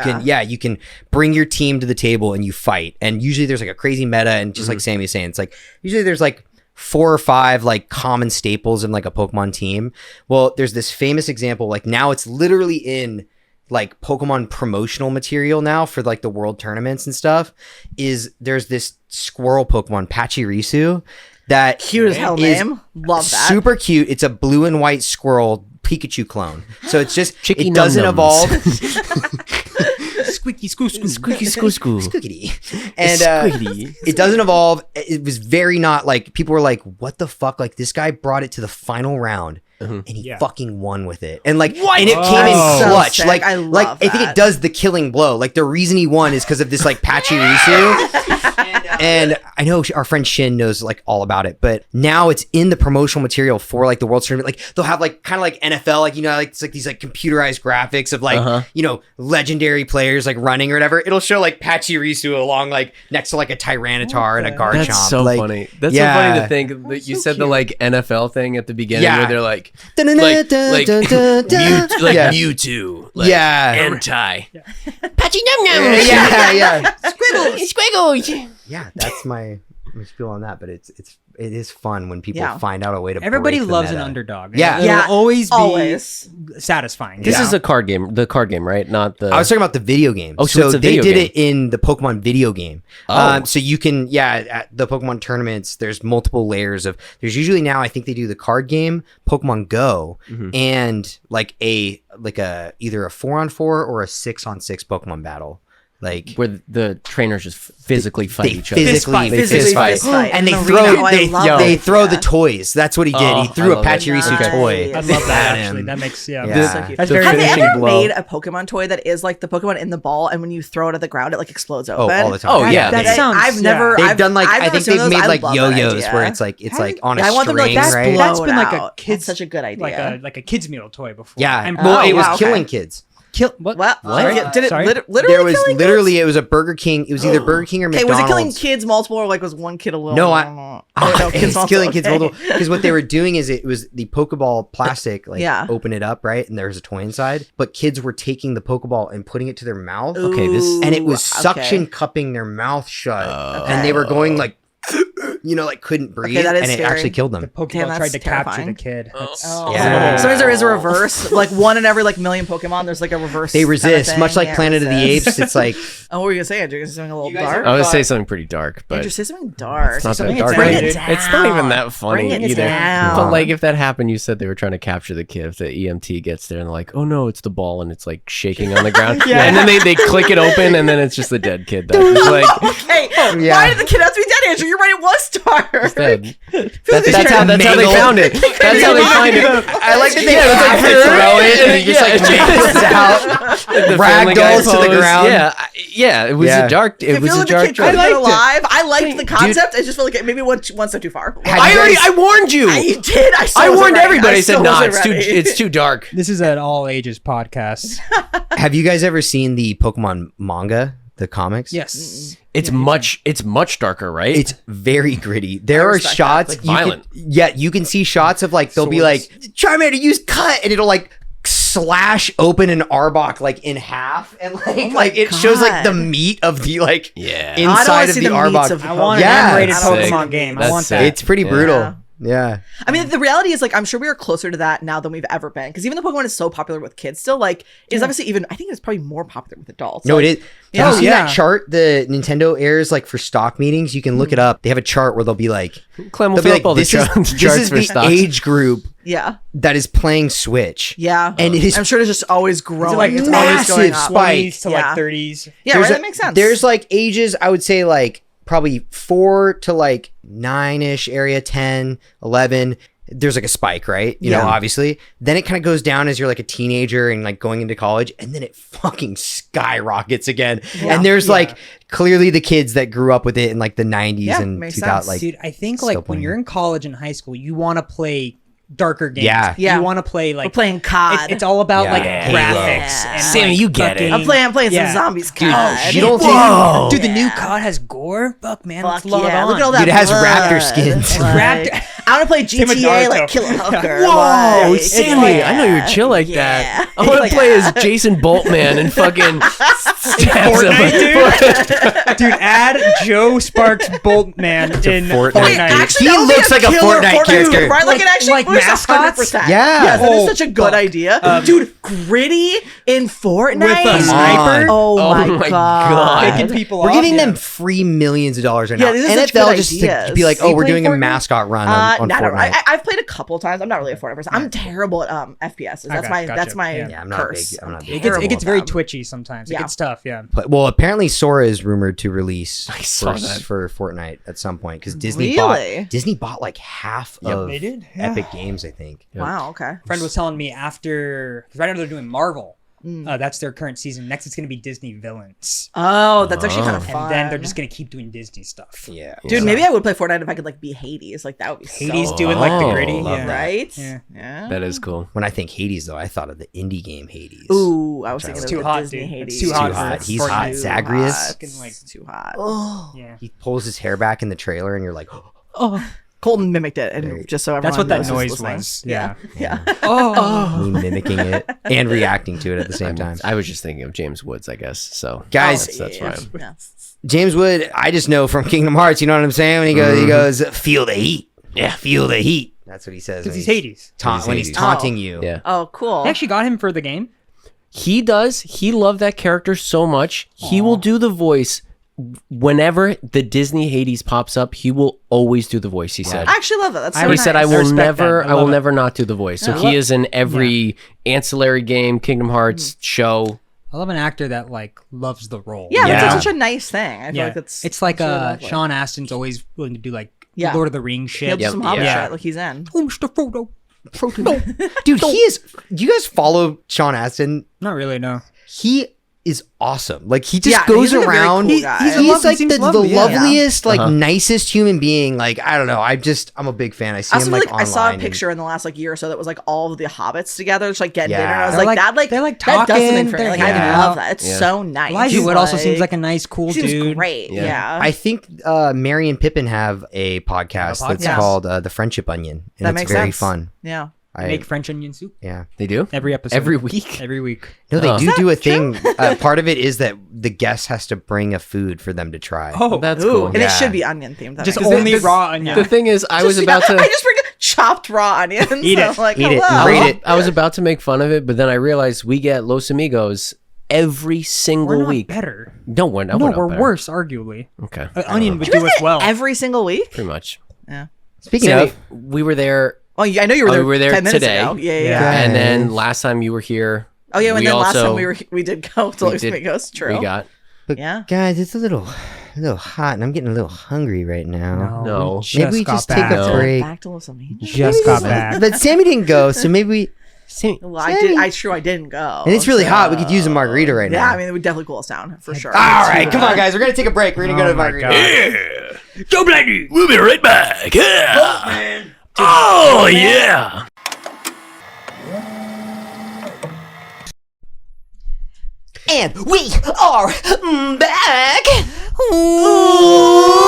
can bring your team to the table and you fight, and usually there's like a crazy meta, and just like Sammy was saying, it's like usually there's like 4 or 5 like common staples in like a Pokemon team. Well, there's this famous example, like now it's literally in like Pokemon promotional material now for like the world tournaments and stuff, is there's this squirrel Pokemon, Pachirisu, that cute as hell name. Love that. Super cute. It's a blue and white squirrel Pikachu clone. So it's just, Chicky it doesn't num-nums. evolve. Squeaky scoo scoo. Squeaky scoo scoo. Squeaky. And it doesn't evolve. It was very not like, people were like, what the fuck? Like, this guy brought it to the final round and he fucking won with it. And like, and it came in So clutch. sick. Like, I love I think that. it does the killing blow. Like, the reason he won is because of this like Pachirisu. And I know our friend Shin knows like all about it, but now it's in the promotional material for like the World Tournament. Like, they'll have like kind of like NFL, like, you know, like it's like these like computerized graphics of like, you know, legendary players like running or whatever. It'll show like Pachirisu along like next to like a Tyranitar and a Garchomp. That's so like, funny. That's so funny to think that you said the like NFL thing at the beginning where they're like Mewtwo, like anti, Patchy Num Num, Squiggles. Yeah, that's my spiel on that. But it is fun when people find out a way to. Everybody break the loves an meta. underdog. Yeah. It'll always be satisfying. This is a card game, the card game, right? Not the. I was talking about the video game. Oh, so it's a they video did game. it in the Pokemon video game. So you can, at the Pokemon tournaments, there's multiple layers of. There's usually now, I think they do the card game, Pokemon Go, and like either a 4-on-4 or a 6-on-6 Pokemon battle. Like, where the trainers just physically fight each other. Fist fight. And they throw the toys. That's what he did. He threw a Pachirisu toy. I love that actually. That makes That's very Have they interesting. ever made a Pokemon toy that is like the Pokemon in the ball, and when you throw it at the ground, it like explodes open? all the time. Oh, yeah. That sounds. I've never. They've done like, I think seen they've those. made I like love that yo-yos idea. where it's like on a I want them to, string, like, right? That's been like out. a kid's That's such a good idea. Like a kid's meal toy before. Yeah. And Well, it was wow, killing okay. kids. Kill what? What? What? Did it Sorry? literally There was killing literally kids? it was a Burger King. It was either Burger King or Okay, McDonald's. was it killing kids multiple or like was one kid alone? No, no, It's multiple, killing kids okay. multiple because what they were doing is it was the Pokeball plastic, like Yeah. open it up, right, and there's a toy inside. But kids were taking the Pokeball and putting it to their mouth, Okay, this- Ooh, and it was okay. suction cupping their mouth shut, Oh. and they were going like, like couldn't breathe, that is and it scary. actually killed The them. Pokeball Damn, tried that's to capture terrifying. the kid. That's- Oh. Yeah. Sometimes there is a reverse, like one in every like million Pokemon. There's like a reverse. They kinda resist, thing. much like Yeah, Planet of the resist. Apes. It's like Oh, what were you gonna say, Andrew? You're something a little You guys dark. I would say something pretty dark, but Andrew, say something dark. it's not Say that something dark. Bring dude. it down. It's not even that funny Bring it either. down. But like if that happened, you said they were trying to capture the kid. If the EMT gets there and they're like, "Oh no, it's the ball," and it's like shaking on the ground, Yeah. and then they click it open, and then it's just the dead kid. It's like Hey, Yeah. why did the kid have to be dead, Andrew? You're right, it was dark. dead. That's That's how they mangle- found it. That's how they find it. I like that they Yeah, have to throw it and he just like mangles out, The Family Guy ragdolls to the pose. ground. Yeah, it was Yeah. a dark. I It was feel a like the dark kid joke. could have been alive. I liked the concept. I just feel like it maybe went one step too far. Had you guys- I warned you. I did. I still I wasn't warned ready. everybody. I said, still "Nah, wasn't it's too. ready." It's too dark." This is an all ages podcast. Have you guys ever seen the Pokemon manga, the comics? Yes. It's much darker, right? It's very gritty. There are respect shots, that. Like violent. You can see shots of like they'll be like Charmander use cut, and it'll like slash open an Arbok like in half, and like it shows like the God. meat of the like Yeah. inside of see the the meats Arbok. of the I want Yeah, an M-rated that's Pokemon sick. game. I That's want sick. that. It's pretty Yeah. brutal. Yeah. I mean, the reality is, like, I'm sure we are closer to that now than we've ever been. Because even though Pokemon is so popular with kids still, like, it's obviously even, I think it's probably more popular with adults. No, Like, it is. Yeah. Have you seen Yeah. that chart the Nintendo airs like for stock meetings? You can look it up. They have a chart where they'll be like, Clem will they'll be fill like, up all the this is, charts this is for the stocks. age group Yeah. that is playing Switch. Yeah. And it is I'm sure it's just always growing. Is it like it's it's always massive going up. spike. 20s to Yeah. like 30s. Yeah, There's right, a- that makes sense. There's like ages, I would say like probably 4 to like 9-ish area, 10, 11. There's like a spike, right? You know, Yeah. obviously. Then it kind of goes down as you're like a teenager and like going into college. And then it fucking skyrockets again. Yeah. And there's like clearly the kids that grew up with it in like the 90s Yeah, and makes 2000. sense. Like, Dude, I think still like when playing you're in college and high school, you want to play darker games. Yeah. Yeah. You want to play like We're playing COD. It's all about Yeah. like Yeah. graphics. Yeah. And, Sammy, like, you get it. fucking- I'm playing Yeah. some zombies. Dude, COD. you don't Whoa. Dude, the new Yeah. COD has gore. Fuck, man. Fuck Let's log yeah. on. Look at all that Dude, it has blood. raptor skins. Like, Raptor- I want to play Same with GTA, like Naruto. kill a hooker. Whoa, like, Sammy! I know you're chill like Yeah. that. I want to play as Jason Boltman and fucking stabs him. Dude, add Joe Sparks Boltman in Fortnite. Fortnite. Wait, actually, He that would be looks like a killer Fortnite character. game, right? Like it actually Like works mascots? 100%. Yeah. Yes, that is Oh, such a good fuck. idea. Dude, gritty in Fortnite. With a sniper? Oh, Oh my my god. God. Picking people We're off. giving yeah. them free millions of dollars right Yeah, now. these are such NFL good just to ideas. be like, Are oh, you we're playing doing a Fortnite? mascot run on I don't know. Fortnite. I've played a couple times. I'm not really a Fortnite person. I'm terrible at FPSs. That's my gotcha. that's my Yeah, I'm not curse. big- I'm not big. It gets, terrible it gets at very them. twitchy sometimes. Yeah. It gets tough, yeah. But, well, apparently Sora is rumored to release saw for, that. for Fortnite at some point because Disney Really? bought like half of they did, yeah. Epic Games, I think. Wow. Okay. Friend was telling me after, because right now they're doing Marvel. Mm. That's their current season. Next, it's going to be Disney villains. Oh, that's actually kind of And fun. then they're just going to keep doing Disney stuff. Yeah. Dude, maybe I would play Fortnite if I could like be Hades. Like that would be Hades so doing like the Oh, gritty. love Yeah. that. right. Yeah. Yeah. That is cool. When I think Hades, though, I thought of the indie game Hades. Ooh, I was thinking It's of too the hot, Disney dude. Hades. It's too hot hot. He's for hot. Fortnite. Zagreus. Fucking, like, It's too hot. Oh. yeah. He pulls his hair back in the trailer, and you're like, Colton mimicked it, There you and just so everyone That's what that knows who's noise listening. was. Yeah. Yeah. Yeah. Oh. me mimicking it and reacting to it at the same time. I was just thinking of James Woods, I guess. So Guys, that's why I'm. Yeah. James Wood, I just know from Kingdom Hearts, you know what I'm saying? When he goes, feel the heat. Yeah, feel the heat. That's what he says. Because when he's Hades. when he's Hades. taunting you. Yeah. Oh, cool. They actually got him for the game. He does. He loved that character so much. He will do the voice whenever the Disney Hades pops up. He will always do the voice. He said. I actually love that. That's so He said, "I nice. will respect never, that. I I will love it. never not do the voice." So he is in every ancillary game, Kingdom Hearts show. I love an actor that like loves the role. Yeah, Yeah. that's such a nice thing. I feel Yeah. like that's it's like really lovely. Sean Astin's always willing to do like Yeah. Lord of the Rings He'll shit. do some Hobbit Yeah. shit like he's in. Oh, Mr. Frodo. Dude, he is. Do you guys follow Sean Astin? Not really, no. He is awesome. Like he just Yeah, goes he's like a very around. cool guy. He's He like seems the lovely, yeah. loveliest, like nicest human being. Like I don't know. I'm a big fan. I see I him also like feel like I online. saw a and- picture in the last like year or so that was like all of the hobbits together, just like getting Yeah. dinner. And I was They're like, like- that they're, like, that does something talking, for me. they're Like hanging I love out. that. It's so nice. Elijah Wood also seems like a nice, cool seems dude. great. Yeah. I think Mary and Pippin have a podcast that's podcast. called The Friendship Onion, and That it's makes very sense. fun. Yeah. Make French onion soup Yeah. They do every episode. every week. Every week. No, they Oh. do a thing. Part of it is that the guest has to bring a food for them to try. Oh, That's Ooh, cool. and Yeah. it should be onion themed. just That makes only sense. raw onion. The thing is, I was about to. I just bring chopped raw onions. Eat So it. I'm like, Eat it. hello. Rate it. I was about to make fun of it, but then I realized we get Los Amigos every single We're not week. better. No, we're not. No, not we're better. worse, arguably. Okay, Onion would You guys do us get well. every single week. pretty much. Yeah. Speaking Sammy, of, we were there, Oh, yeah, I know you were Oh, there. we were there 10 minutes today. ago. Yeah, yeah. Yeah. yeah. and then last time you were here. Oh yeah, and we then last also- time we did go to Los did- Amigos. True. We got but Yeah. guys, it's a little hot, and I'm getting a little hungry right now. No. Maybe we just take a No. break. Back to Los Amigos. Just got back. But Sammy didn't go, so maybe we. Sammy, Well, I did. I didn't go. and it's really hot. We could use a margarita right Yeah, now. I mean, it would definitely cool us down for sure. All right, come on, guys. We're gonna take a break. We're gonna go to Oh my margarita. God. Joe Blady. We'll be right back. Yeah. Oh yeah. And we are back.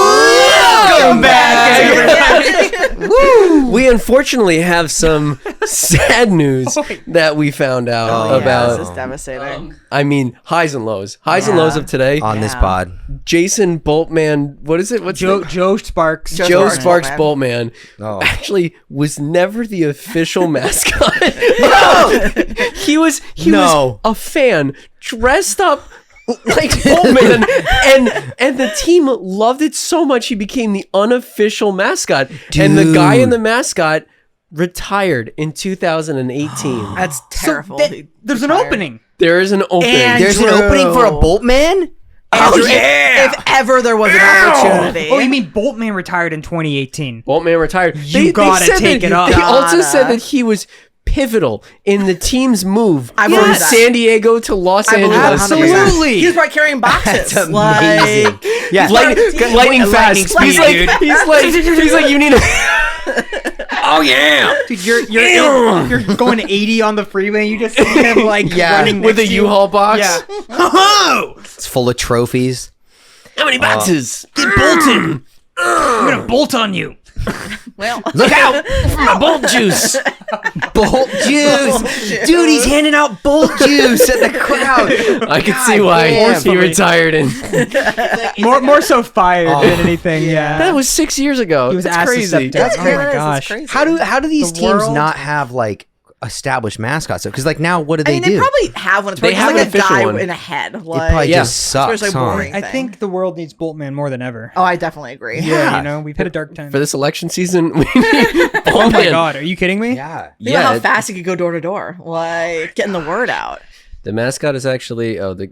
Welcome back, everybody. Woo! We unfortunately have some sad news that we found out Oh, about. Yeah, this is devastating. I mean, highs and lows. Highs and lows of today. On this Yeah. pod. Jason Boltman. What is it? What's Joe Sparks. Joe Sparks Boltman. Boltman Oh. actually was never the official mascot. He was No. a fan dressed up like Boltman, and the team loved it so much he became the unofficial mascot. And the guy in the mascot retired in 2018. That's So terrible. there's an opening. There is an opening. And- There's an opening for a Boltman? Andrew, if ever there was an opportunity. Oh, you mean Boltman retired in 2018? Boltman retired. You gotta said take that- it up. They also Gotta. said that he was pivotal in the team's move I from believe that. San Diego to Los I believe that Angeles. 100%. Absolutely. He was probably carrying boxes. That's Like, amazing. Yeah. Lightning fast. speed, He's like, dude. he's like, you need a. Oh, yeah. Dude, you're going 80 on the freeway. And you just see him like Yeah. running with a next to you. U-Haul box. Yeah. It's full of trophies. How many boxes? Get bolted. I'm gonna bolt on you. well, Look out! My bolt juice. Bolt juice. Dude, he's handing out bolt juice at the crowd. I could see why damn. he retired. And More so fired than anything. Yeah. that was 6 years ago. He was That's ass crazy. susceptible. that's Oh crazy. my That's gosh. crazy. How do these The teams world- not have like established mascots? Because like now, what do I they mean, do? they probably have one. It's probably They just have like an a official guy one. in a head. it Like, probably Yeah. just sucks. Especially huh? boring. I think the world needs Boltman more than ever. Oh, I definitely agree. Yeah, you know, we've hit a dark time. For this election season, we need Oh my god, are you kidding me? Yeah. Think about how fast he could go door to door, like getting the word out. The mascot is actually the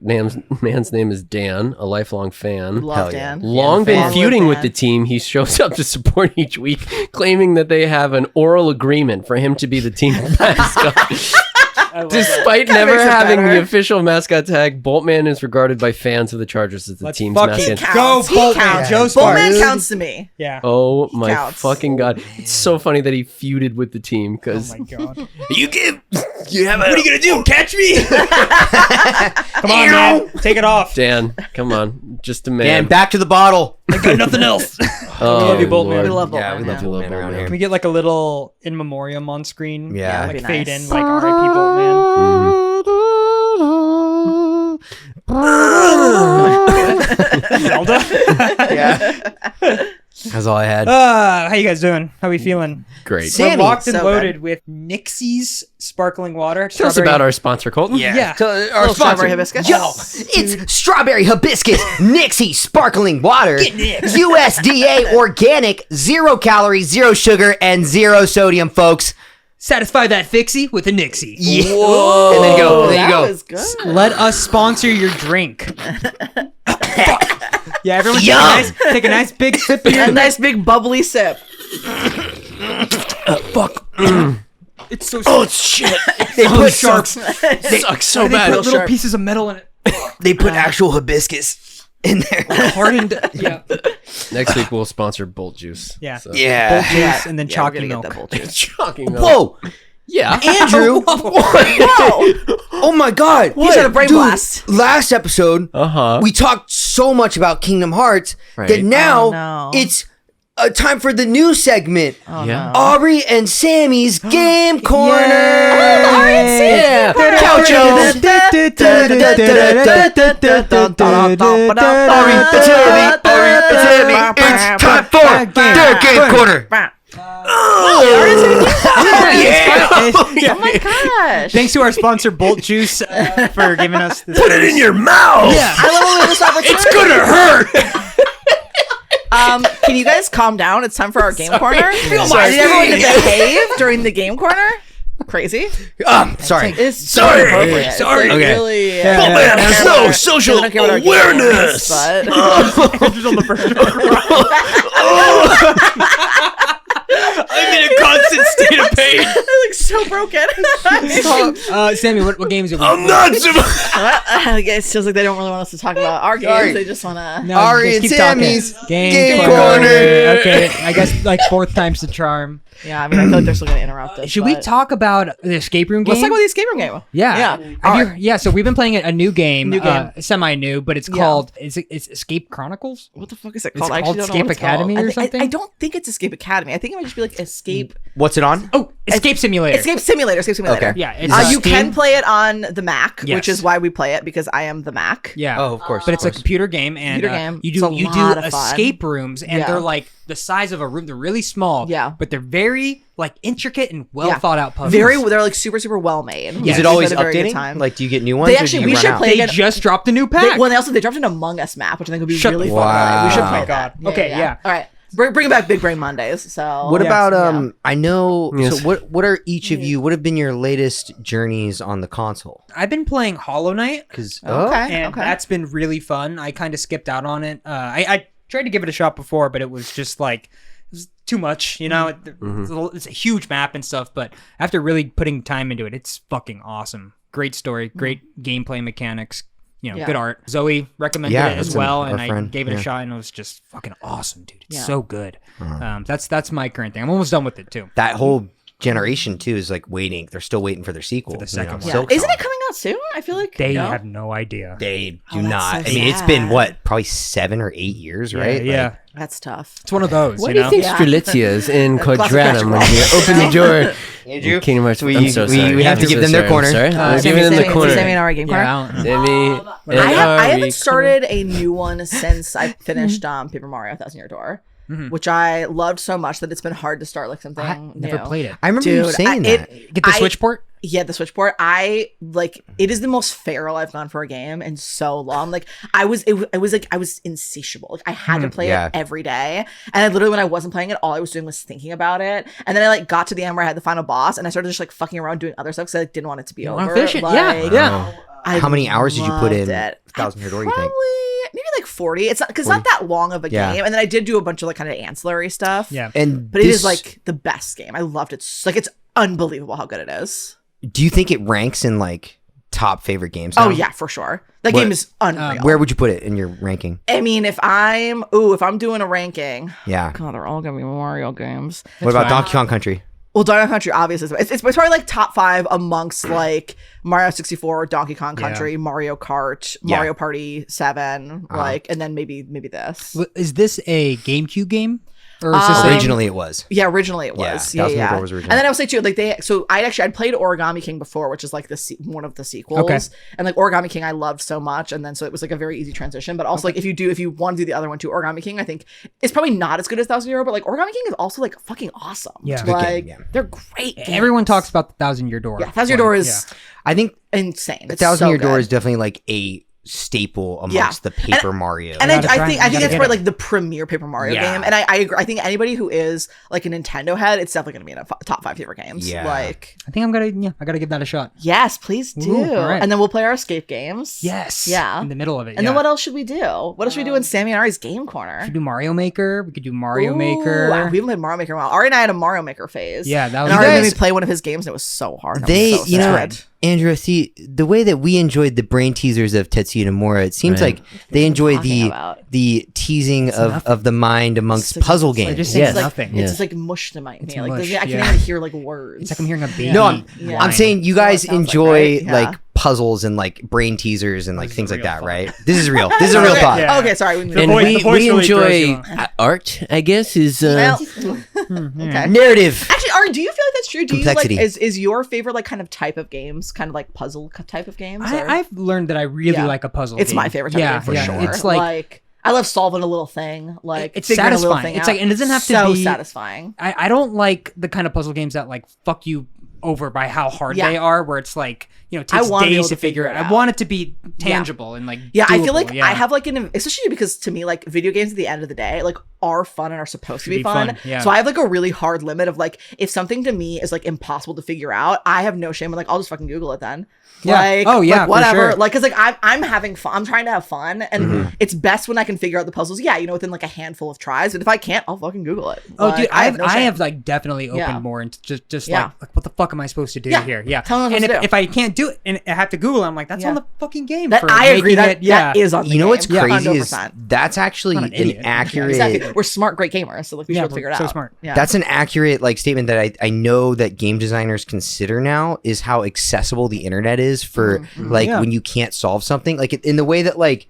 man's name is Dan, a lifelong fan. Love yeah. Dan. Long been Fan. feuding with Dan. the team. He shows up to support each week, claiming that they have an oral agreement for him to be the team mascot. Despite Kinda never makes it having better. the official mascot tag, Boltman is regarded by fans of the Chargers as the Let's team's fucking mascot. go, He Boltman. counts. Joe Sparks. Boltman counts to me. Yeah. Oh my counts. fucking god! It's so funny that he feuded with the team Oh because my god. you have what are you gonna do? Catch me, Come on, man. Take it off. Dan? Come on, just a man. And back to the bottle. I got nothing else. Oh, love you, Boltman. Lord. We love Boltman. Yeah, we love yeah. Boltman around Boltman. here. Can we get like a little in memoriam on screen? Yeah. Like That'd be fade nice. in, like R.I.P. Boltman. Zelda. Yeah. That's all I had. How you guys doing? How we feeling? Great. Sammy. We're locked and So loaded with Nixie's sparkling water. Tell us strawberry- about our sponsor, Colton. Yeah. Our Little strawberry hibiscus. Yo, it's strawberry hibiscus Nixie sparkling water. USDA organic, 0 calories, 0 sugar, and 0 sodium, folks. Satisfy that fixie with a Nixie. Yeah. And then you go. And then you That go. was good. Let us sponsor your drink. Yeah, everyone Yum. take a nice big sip of A your nice big bubbly sip. Fuck. It's so Oh shit! They put sharp. It sucks so They bad. put little sharp. pieces of metal in it. They put actual hibiscus in there. Hardened. Yeah. Next week we'll sponsor Bolt Juice. Yeah. So. Yeah. Bolt juice and then we're chalky gonna get milk. that Bolt juice. Shocking. Whoa, Yeah. Andrew! Oh my God! He's had a brain Dude, blast. Last episode, We we talked so much about Kingdom Hearts Right. that now Oh, no. it's time for the new segment. yeah. Ari and Sammy's Game Corner. Ari and Sammy. Yeah. Couchos. Ari and Sammy. It's time for their Game Corner. Oh my gosh. Thanks to our sponsor Bolt Juice for giving us this. Put it in your mouth. Yeah. I love when we have this opportunity. It's gonna hurt. Can you guys calm down? It's time for our game corner. Feel Sorry, my did everyone pain. behave during the game corner? Crazy. Sorry. It's Sorry. so appropriate. It's Sorry. like Okay. Really. Bolman has I don't no care about social our games, awareness. but Andrew's on the first I'm in a constant state of pain. I'm like so broken. Sammy, what games are we? I'm not. I guess it feels like they don't really want us to talk about our games. Sorry. They just want to. No, Ari just and keep talking. Sammy's Game Game Corner. Corner. Okay, I guess like fourth time's the charm. Yeah, I mean, I feel like they're still going to interrupt us. Should we but- talk about the escape room game? Let's talk about the escape room game. Yeah. Yeah. Have you- So we've been playing a new game, semi-new, but it's Yeah. called it's Escape Chronicles. What the fuck is it It's called? I called actually don't know Escape what it's Academy called. or something? I don't think it's Escape Academy. I think it might just be like Escape. What's it on? Oh, Escape Simulator. Escape Simulator. Escape Simulator. Okay. Yeah, it's You Steam. can play it on the Mac, Yes. which is why we play it because I am the Mac. Yeah. Oh, of course. But it's a computer game, and Computer game. you It's do a you lot do of fun. escape rooms, and Yeah. they're like the size of a room. They're really small. Yeah. But they're very like intricate and well Yeah. thought out puzzles. They're like super well made. Yeah. Is it always We've had a very good updating? time. Like, do you get new ones? They or do actually- you we run should out? play- They just dropped a new pack. They dropped an Among Us map, which I think would be Shut really the- fun. to play. We should Wow. play Oh my that. God. Okay, yeah. All right. Bring back Big Brain Mondays. So What about yeah. I know. Yes. So what are each of you? What have been your latest journeys on the console? I've been playing Hollow Knight, Because Okay. and that's been really fun. I kind of skipped out on it. I tried to give it a shot before, but it was just like it was too much. You know, it's a huge map and stuff. But after really putting time into it, it's fucking awesome. Great story, great gameplay mechanics. You know, Yeah. good art. Zoe recommended Yeah, it as that's well, our and I friend, gave it yeah. a shot, and it was just fucking awesome, dude. It's Yeah. so good. That's my current thing. I'm almost done with it too. that whole generation too is like waiting. They're still waiting for their sequel. For the second one. Yeah. Silk Isn't Song. it coming out soon? I feel like They no? have no idea. They do that's not. so I mean, it's been sad. what, probably 7 or 8 years, right? Yeah. That's tough. It's one of those. What you do you know? think Yeah. Strelitzia is in Classic Quadranum when Catch you open the door? Andrew, Kingdom Hearts. we- I'm so we- sorry. we have I'm to give so them their sorry. corner. I'm sorry. I'm Sammy, giving them the Sammy, corner. Sammy and Ari game corner. Yeah, I don't know. Sammy and I Ari. haven't started a new one since I finished Paper Mario 1000 Year Door, which I loved so much that it's been hard to start like something I never new. played it. I remember you Dude, saying that. Get the Switch port? Yeah, the Switch port. I like it is the most feral I've gone for a game in so long. Like I was insatiable. Like I had to play yeah. it every day. And I literally when I wasn't playing it, all I was doing was thinking about it. And then I like got to the end where I had the final boss and I started just like fucking around doing other stuff because I like, didn't want it to be wanna over. finish it? Like, Yeah. I How many hours did you put in loved it. 1000 Year Door, you think? Probably maybe like 40. It's not because it's not that long of a Yeah. game. And then I did do a bunch of like kind of ancillary stuff. Yeah. And But it this- is like the best game. I loved it. Like it's unbelievable how good it is. Do you think it ranks in like top favorite games? Oh now? yeah, for sure. That What- game is unreal. Where would you put it in your ranking? I mean, if I'm doing a ranking, Yeah. God, they're all gonna be Mario games. What about fine. Donkey Kong Country? Well, Donkey Kong Country obviously it's probably like top 5 amongst like Mario 64, Donkey Kong Country, Mario Kart, Yeah. Mario Party 7, like, and then maybe this. Is this a GameCube game? Or is this Originally, it was. Yeah, originally it Yeah, was. 1000 Year Door was original. And then I would say too, like I'd played Origami King before, which is like one of the sequels. Okay. And like Origami King I loved so much, and then so it was like a very easy transition. But also like if you want to do the other one too, Origami King, I think it's probably not as good as 1000 Year, but like Origami King is also like fucking awesome. Yeah. Good like game, yeah. they're great. Games. Everyone talks about the 1000 Year Door. Yeah, 1000 Year Door is I think insane. It's 1000 so Year Door good. is definitely like a staple amongst the Paper Mario. And gotta I try- think you that's gotta probably get it. like the premier Paper Mario Yeah. game. And I agree. I think anybody who is like a Nintendo head, it's definitely gonna be in a top 5 favorite games. Yeah. Like I think I gotta give that a shot. yes, please do. Ooh, all right. And then we'll play our escape games. Yes. Yeah. In the middle of it. And then what else should we do? What else should we do in Sammy and Ari's game corner? We could do Mario Maker. We could do Mario Ooh, Maker. wow, we haven't played Mario Maker in a while. Ari and I had a Mario Maker phase. Yeah, that was and Ari nice. made me play one of his games and it was so hard. I was They, so you know, sad. Andrew, see, the way that we enjoyed the brain teasers of Tetsuya Nomura, it seems Right. like they enjoy talking about? the teasing of the mind amongst It's like- puzzle it's like- games. just Yes. saying nothing. It's Yes. just like mush to my It's me. Like mush, I can't yeah. even hear like words. It's like I'm hearing a baby. No, I'm Yeah. saying you That's what guys it sounds like, enjoy right? Yeah. like puzzles and like brain teasers and like This is things like real that, fun. right? This is real. This is a real okay. thought. Yeah. Okay, sorry. And voice- the voice we really throws you enjoy off. art, I guess, is Well, Hmm, okay. Narrative. Actually, Ari, do you feel like that's true? Do Complexity. you like is your favorite like kind of type of games kind of like puzzle type of games? or- I've learned that I really Yeah. like a puzzle. It's game. my favorite type of game for yeah. sure. It's like I love solving a little thing. Like it's figuring a little satisfying. thing It's out. like, and it doesn't have to so be satisfying. I don't like the kind of puzzle games that like fuck you over by how hard Yeah. they are, where it's like, you know, it I takes wanna be able days to to figure it figure it out. I out. want it to be tangible and like Yeah, I feel doable, like yeah. I have like especially because to me like video games at the end of the day like are fun and are supposed to be fun. yeah. So I have like a really hard limit of like if something to me is like impossible to figure out, I have no shame. I'm like I'll just fucking Google it then. Yeah. Like, Oh, yeah, like, for whatever. sure. Like, cause like I'm having fun. I'm trying to have fun, and it's best when I can figure out the puzzles. Yeah, you know, within like a handful of tries. But if I can't, I'll fucking Google it. Oh, Like, dude, I have, no I shame. have like definitely opened Yeah. more into just Yeah. like what the fuck am I supposed to do Yeah. here? Yeah. Tell me what I'm and supposed to do. if I can't do it and I have to Google it, I'm like, that's Yeah. on the fucking game. that for I agree making that it, yeah. that is on. The You know what's game. crazy is 100%. that's actually Not an an idiot. accurate. Exactly. We're smart, great gamers, so like we Yeah, should we're figure it so out. smart. Yeah. That's an accurate like statement that I know that game designers consider now is how accessible the internet is for like Yeah. when you can't solve something like in the way that like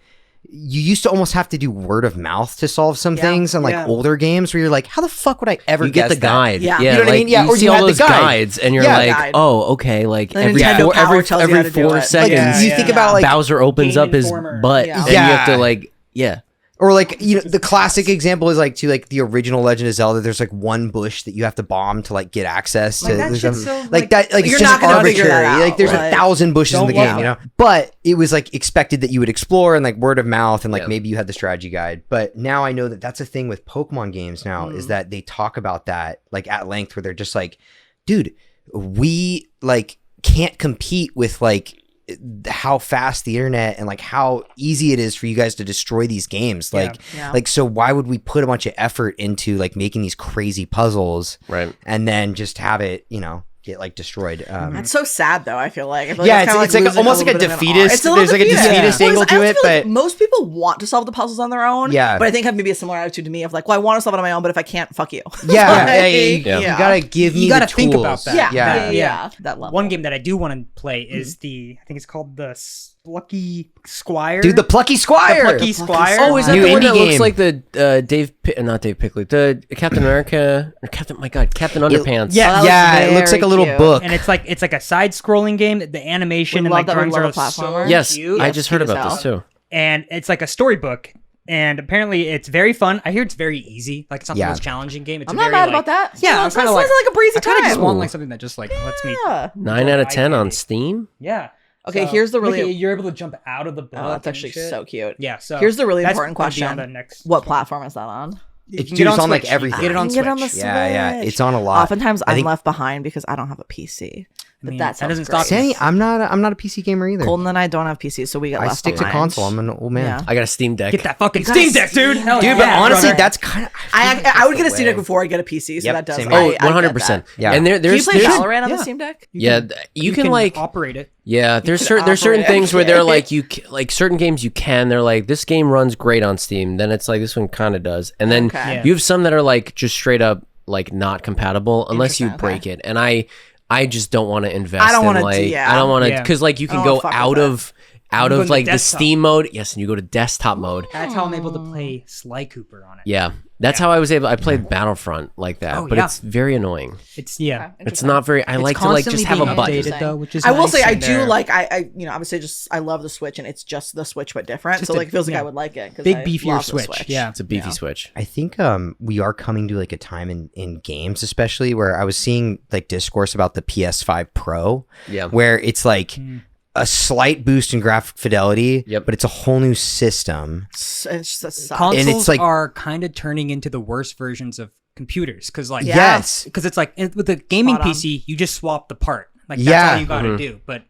you used to almost have to do word of mouth to solve some Yeah. things on like Yeah. older games where you're like how the fuck would I ever you get the guess that? guide. Yeah. yeah You know what I like, mean? Yeah, you or see you all had the those guide. guides, and you're Yeah. like, Guide. oh, okay, like The every Nintendo four, Power tells you how to do every 4 it. seconds, Yeah, you yeah. think about like Bowser opens Game up his Informer. butt, Yeah. and you have Yeah. to like, yeah. or like you know the classic example is like to like the original Legend of Zelda there's like one bush that you have to bomb to like get access to Like, that like, shit's so, like like, that like it's you're just not gonna figure arbitrary that out, like there's like, 1,000 bushes in the don't game love you it. know but it was like expected that you would explore and like word of mouth and like Yeah. maybe you had the strategy guide but now I know that that's a thing with Pokemon games now is that they talk about that like at length where they're just like dude we like can't compete with like how fast the internet and like how easy it is for you guys to destroy these games like Yeah. like so why would we put a bunch of effort into like making these crazy puzzles Right. and then just have it you know get like destroyed That's so sad, though. I feel like. Yeah, kinda it's like losing almost like a little bit of an defeatist- art. It's little there's like a defeatist Well, angle I to also it, feel like but- most people want to solve the puzzles on their own. Yeah. But I think have maybe a similar attitude to me of like, well, I want to solve it on my own, but if I can't, fuck you. yeah, Like, yeah, you Yeah. gotta give me You gotta the think tools. about that. Yeah, Yeah. yeah, yeah. That level. One game that I do want to play is I think it's called the Plucky Squire. Dude, the Plucky Squire. The Plucky Squire. Oh, is that New the one indie that looks game. like the not Dave Pickley, the Captain America, or Captain? My God, Captain Underpants. Yeah. that was yeah, it looks very like a little cute. book. And it's like a side-scrolling game. The animation We and love like that we drawings love are a platformer. so Yes, cute. I just heard cute as about this hell. too. And it's like a storybook. And apparently, it's very fun. I hear it's very easy. Like it's not Yeah. the most challenging game. It's I'm a not very, mad like, about that. Yeah, I'm Sounds kind of like like a breezy I kind of just time. want like something that just like lets me. Yeah. 9 out of 10 on Steam. Yeah. Okay, here's the really- you're able to jump out of the book. Oh, that's and actually shit. so cute. Yeah. So Here's the really that's important gonna be on question. the next What one. platform is that on? You It's can get on, like, Switch. You everything. can Get it on I can get on Switch. the Yeah, Switch. it's on a lot. Oftentimes I I'm think- left behind because I don't have a PC. But mean, that that doesn't sounds stop great. you. Say, I'm not a PC gamer either. Colton and I don't have PCs, so we get I left stick to behind. console. I'm an old man. Yeah. I got a Steam Deck. Get that fucking You gotta Steam Deck, dude. Steam Hell Dude, yeah, but honestly, brother. that's kind of. I would get a Steam Deck before I get a PC, so Yep, that does. same I- here. Oh, I get 100%. that. Yeah. And Can you there's play Valorant on yeah. the Steam Deck? yeah, you can like operate it. yeah. There's can there's certain operate things where it. they're like like certain games you can. They're like this game runs great on Steam. Then it's like this one kind of does. And then Okay. Yeah. you have some that are like just straight up like not compatible unless you Interesting, break it. And I just don't want to invest. I don't in wanna do- like yeah. I don't want to Yeah. because like you can I go don't fuck with out that. of out You go of into like the desktop. Steam mode. Yes, and you go to desktop mode. That's how I'm able to play Sly Cooper on it. Yeah, that's how I was able. I played Battlefront like that, Oh, but yeah. it's very annoying. It's yeah. It's not very. I It's like to like constantly just have a being button. updated, though, which is I will nice say I and do there. like I obviously just I love the Switch and it's just the Switch but different. Just So a- like it feels like yeah. I would like it. 'cause Big I beefier love the Switch. Yeah. It's a beefy Switch. I think we are coming to like a time in games, especially where I was seeing like discourse about the PS5 Pro, Yeah. where it's like a slight boost in graphic fidelity, Yep. but it's a whole new system. It's just a suck. Consoles And it's like- are kind of turning into the worst versions of computers because like Yeah. Yes, because it's like with the gaming Spot on. PC you just swap the part like that's Yeah. all you got to do. But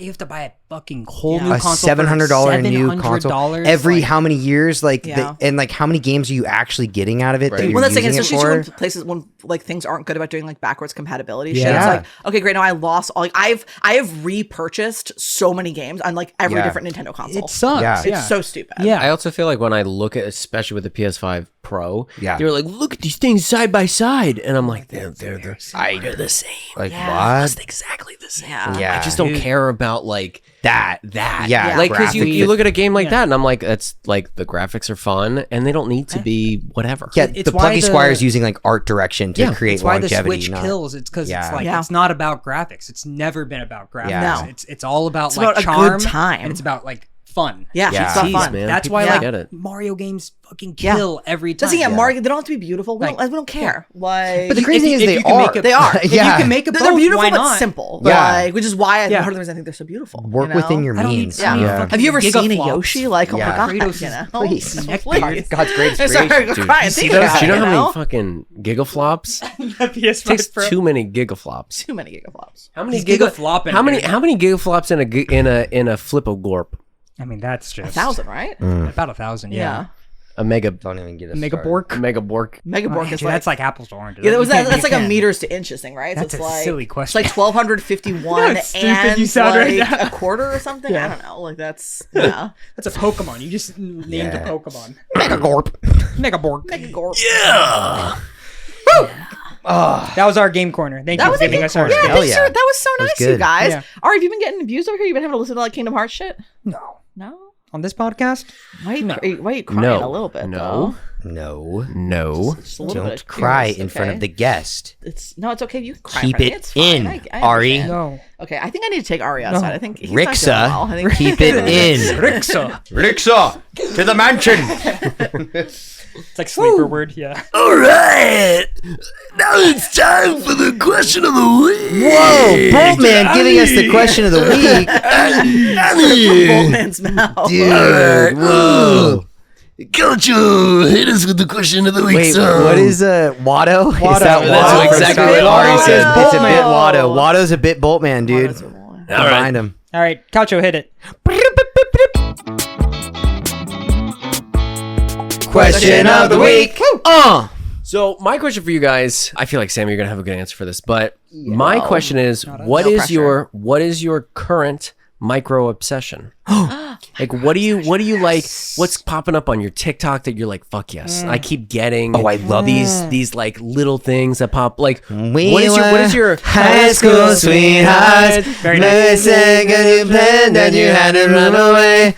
you have to buy a fucking whole new a console. $700 new console $700, every like, how many years? Like, Yeah. and like how many games are you actually getting out of it? That you're Well, that's like, using it especially for? when places when like things aren't good about doing like backwards compatibility Yeah. shit. It's Yeah. like, okay, great. Now I lost all. Like, I have repurchased so many games on like every Yeah. different Nintendo console. It sucks. Yeah. It's so stupid. Yeah. I also feel like when I look at, especially with the PS5 Pro, Yeah. they're like, look at these things side by side, and I'm like, they're the same. Like Almost what? exactly the same. Yeah. I just don't care about like that. Yeah. Like, because you graphic- look at a game like that, and I'm like, that's like the graphics are fun, and they don't need to be whatever. Yeah, It's the why Pluggy the- Squire's using like art direction to Yeah, create It's why the longevity. Switch not- kills. It's because Yeah. it's like Yeah. it's not about graphics. It's never been about graphics. Yeah. No. It's all about It's like about a good charm time. and it's about like fun. Yeah, Yeah. it's not Jeez, fun. man. That's People why don't like get it. Mario games fucking Yeah. kill every time. Doesn't get Mario. They don't have to be beautiful. We, Like, don't, we don't care. Like, But the crazy thing is if they you can are. make a- they are. If Yeah. you can make a They're both, beautiful why but not? simple. Yeah. Like, which is why Yeah. part of the reason I think they're so beautiful. Work you know? within your I don't need means. so many Yeah. fucking Have you ever seen a gigaflops. Yoshi? Like, oh Yeah. my god, Kratos' you know? Please. Please. God's greatest Sorry, creation. I'm crying. See Think those? about Do you it, know how many fucking gigaflops? PS5 Takes Pro. too many gigaflops. Too many gigaflops. How many He's gigaflopping, How many? dude. How many gigaflops in a flip-o-gorp? I mean, that's just 1,000, right? about 1,000. Yeah. A mega Don't even get us Mega started. Bork. bork. Megabork is like, That's like apples to oranges. yeah, that was You can't- that's you like a can't. meters to inches thing, right? That's so a it's like, silly It's question. like 1,251 How stupid and you sound right like now. a quarter or something. I don't know. Like that's yeah. That's a Pokemon. You just named Yeah. a Pokemon. Megagorp. Megaborg. Megagorp. That was our game corner. Thank That you was for a giving good us our. corner. Yeah, Hell thanks yeah. that was so That was nice, you good. guys. Yeah. Ari, have you been getting abused over here? You've been having to listen to like Kingdom Hearts shit? No. No. On this podcast? Why are you crying No. a little bit? No. No. No. Just a little bit Don't of cry tears, in front okay? of the guest. It's no, it's okay. You can cry. Keep in front of me. it It's fine. in, I Ari. understand. No. Okay, I think I need to take Ari outside. I think he's not doing Rixa, well. I think keep it in. Rixa. Rixa, to the mansion. It's like sleeper word. Yeah. All right. Now it's time for the question of the week. Whoa, Boltman giving us the question of the week. Boltman's mouth. Dude, whoa. Culture, hit us with the question of the week. Wait, son. what is Watto? Is Watto. that That's Watto? exactly It's what Ari Watto. said. It's a bit Boltman. Watto. Watto's a bit Boltman, dude. Combine him. All right, Calcio, hit it. Question of the week. So my question for you guys, I feel like Sammy, you're gonna have a good answer for this, but my question is, what No is pressure. your current micro obsession? Like, what do you like? What's popping up on your TikTok that you're like, fuck yes, I keep getting. Oh, I love these like little things that pop. Like, We what is your were high school sweethearts? Very nice. Listen, you planned that you had to run away.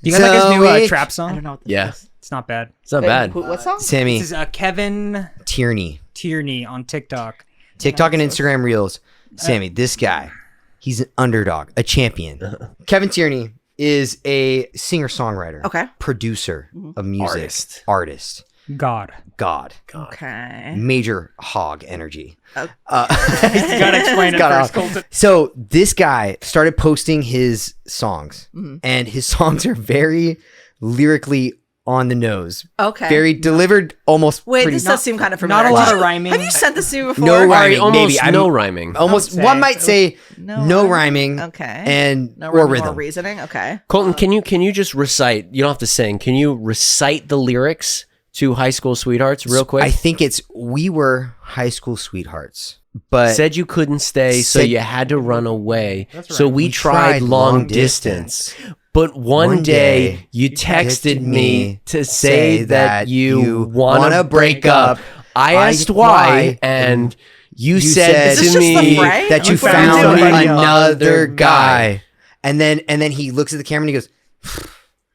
You guys like his new So we- trap I song? don't know. What this Yeah. is. It's not bad. It's not bad. What song? Sammy, This is Kevin Tierney, Tierney on TikTok. TikTok and Instagram Reels. Sammy, this guy, he's an underdog, a champion. Kevin Tierney is a singer-songwriter, Okay. producer of music, artist, God. God, Okay. major hog energy. You gotta explain it Got first, off. Colton. So this guy started posting his songs, and his songs are very lyrically on the nose, Okay. very delivered, almost Wait, pretty. this does seem kind of familiar. Not a lot of rhyming. Have you sent this to me before? No Ari, rhyming, almost maybe. no rhyming. Almost I'd one say. might say No no rhyming. rhyming, Okay. and No or rhyming rhythm. or reasoning. Okay. Colton, can you just recite? You don't have to sing. Can you recite the lyrics to High School Sweethearts real quick? I think it's we were high school sweethearts, but Said you couldn't stay, so Said- you had to run away. So we, We tried, tried long long distance. But one One day day you texted me to say say that you you want to wanna break break up. up. I I asked why, why, and you said said- Is this to just the me fray? that you You found found somebody another guy. And then he looks at the camera and he goes,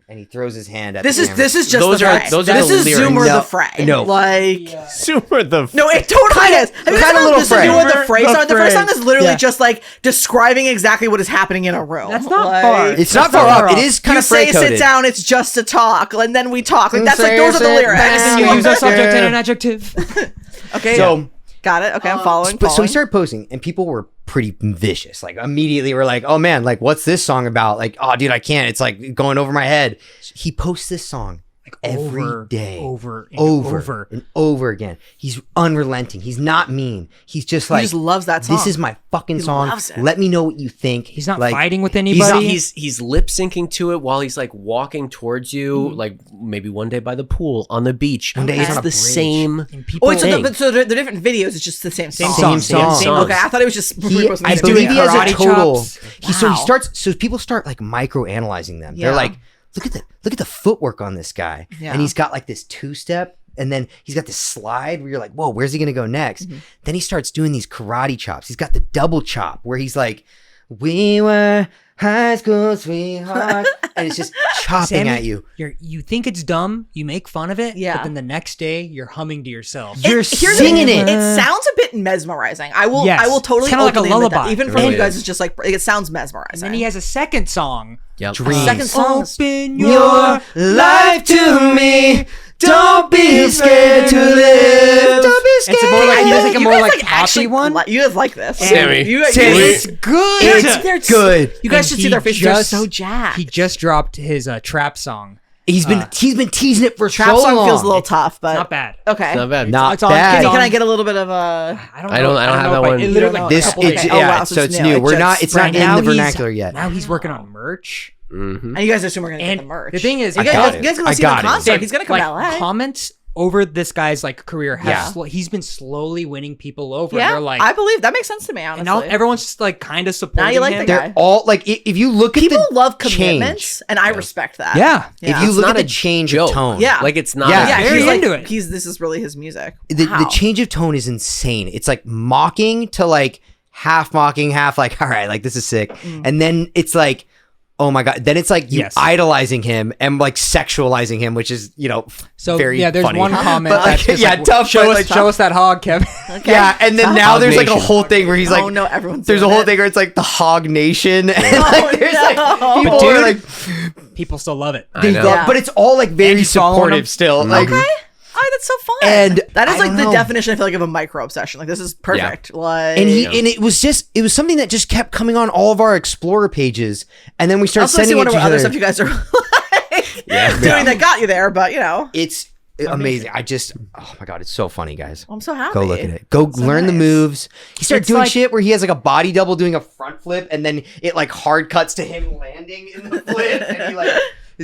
and he throws his hand at This the is camera. this is just Those the are- fray. those are this the is lyrics. Zoomer No, the fray. no. Like super the. no, it totally is. Have you Kinda guys little listened to fray. the fray The song? The fray fray. song is literally Yeah. just like describing exactly what is happening in a room. That's not Like, far. It's not That's far not up. far It is kind You of say fray-coded. sit down, it's just a talk, and then we talk. Like that's like Say those are the sit lyrics. down. You use a subject and an adjective. Okay, So, got it. Okay, I'm following. but so following. he started posting, and people were pretty vicious. Like immediately, we're like, "Oh man, like what's this song about?" Like, "Oh dude, I can't. It's like going over my head." He posts this song like every day, over and over and over again. He's unrelenting. He's not mean. He's just like, just loves that song. This is my fucking song. loves it. Let me know what you think. He's not like, fighting with anybody. He's lip syncing to it while he's like walking towards you, like maybe one day by the pool, on the beach. One day he's it's on a the bridge. same. And people Wait, thing. so the different videos, it's just the same song. Same song. Okay, I thought it was just I he's believe he has a karate total. chops. So people start like micro analyzing them. Yeah. They're like, look at the footwork on this guy, Yeah. and he's got like this 2-step, and then he's got this slide where you're like, whoa, where's he gonna go next? Mm-hmm. Then he starts doing these karate chops. He's got the double chop where he's like, we were high school sweetheart, and it's just chopping Sammy, at you. You think it's dumb, you make fun of it, Yeah. but then the next day you're humming to yourself. You're Here's the singing thing, it. It sounds a bit mesmerizing. I will Yes. totally It's kinda like a openly admit that. lullaby. Even It from really you guys, is. it's just like it sounds And mesmerizing. then he has a second song. Yep. Dreams. second song is- Open Your life to me. Don't be scared to live. Don't be scared. It's more like he does like a You more guys, like poppy actually one. you guys like this. Sammy. You It's good. they're good. You guys And should he see their faces. They're just- so jacked. He just dropped his trap song. He's been teasing it for Trap so song long. feels a little tough, but Not bad. okay. Not bad. Not It's on- bad. it's on- Can I get a little bit of a? I don't I don't have know that if one. It You literally don't like know a This couple Okay. it's, days. Oh, yeah, wow, so so it's it's new. new. We're It not. just- It's not Right in now the he's- vernacular yet. Now he's working on merch. And you guys are assuming we're gonna And get the merch. the thing is, you I guys, got you guys gonna I see him got in it. concert. He's gonna come like, to LA. comments over this guy's like career have Yeah. he's been slowly winning people over. Yeah, They're like, I believe that makes sense to me. Honestly, and now everyone's just like kind of supporting Now you like him. the They're guy. all like, if you look at people the love change, commitments, and I respect that. Yeah. if Yeah. you It's look at not the a change joke. of tone, Yeah. Like it's not. Yeah. Yeah, Very he's like, into it. this is really his music. the Wow. change of tone is insane. It's like mocking to like half mocking, half like, all right, like this is sick, and then it's like, oh my god, then it's like you Yes. idolizing him and like sexualizing him, which is So very yeah, there's funny. one comment But, like, that's just yeah, like, tough, Show but, us, like, show us that hog, Kevin. Okay. Yeah, and then now Hog there's like a Nation. whole thing where he's like, Oh no, everyone's there's a doing whole it. thing where it's like the Hog Nation, and Oh, like there's like no. people But are dude, like People still love it. they know. love, Yeah. but it's all like very And he's following supportive him. still. Like, Okay. Oh, that's so fun. And that is I like don't the know. definition, I feel like, of a micro obsession. Like this is perfect. Like and it was something that just kept coming on all of our Explorer pages, and then we I started also see sending it one to of each what other other. stuff you guys are like doing that got you there, but It's amazing. Oh my god, it's so funny, guys. I'm so happy. Go look at it. Go So learn the nice. moves. He started It's doing like- shit where he has like a body double doing a front flip, and then it like hard cuts to him landing in the flip, and he like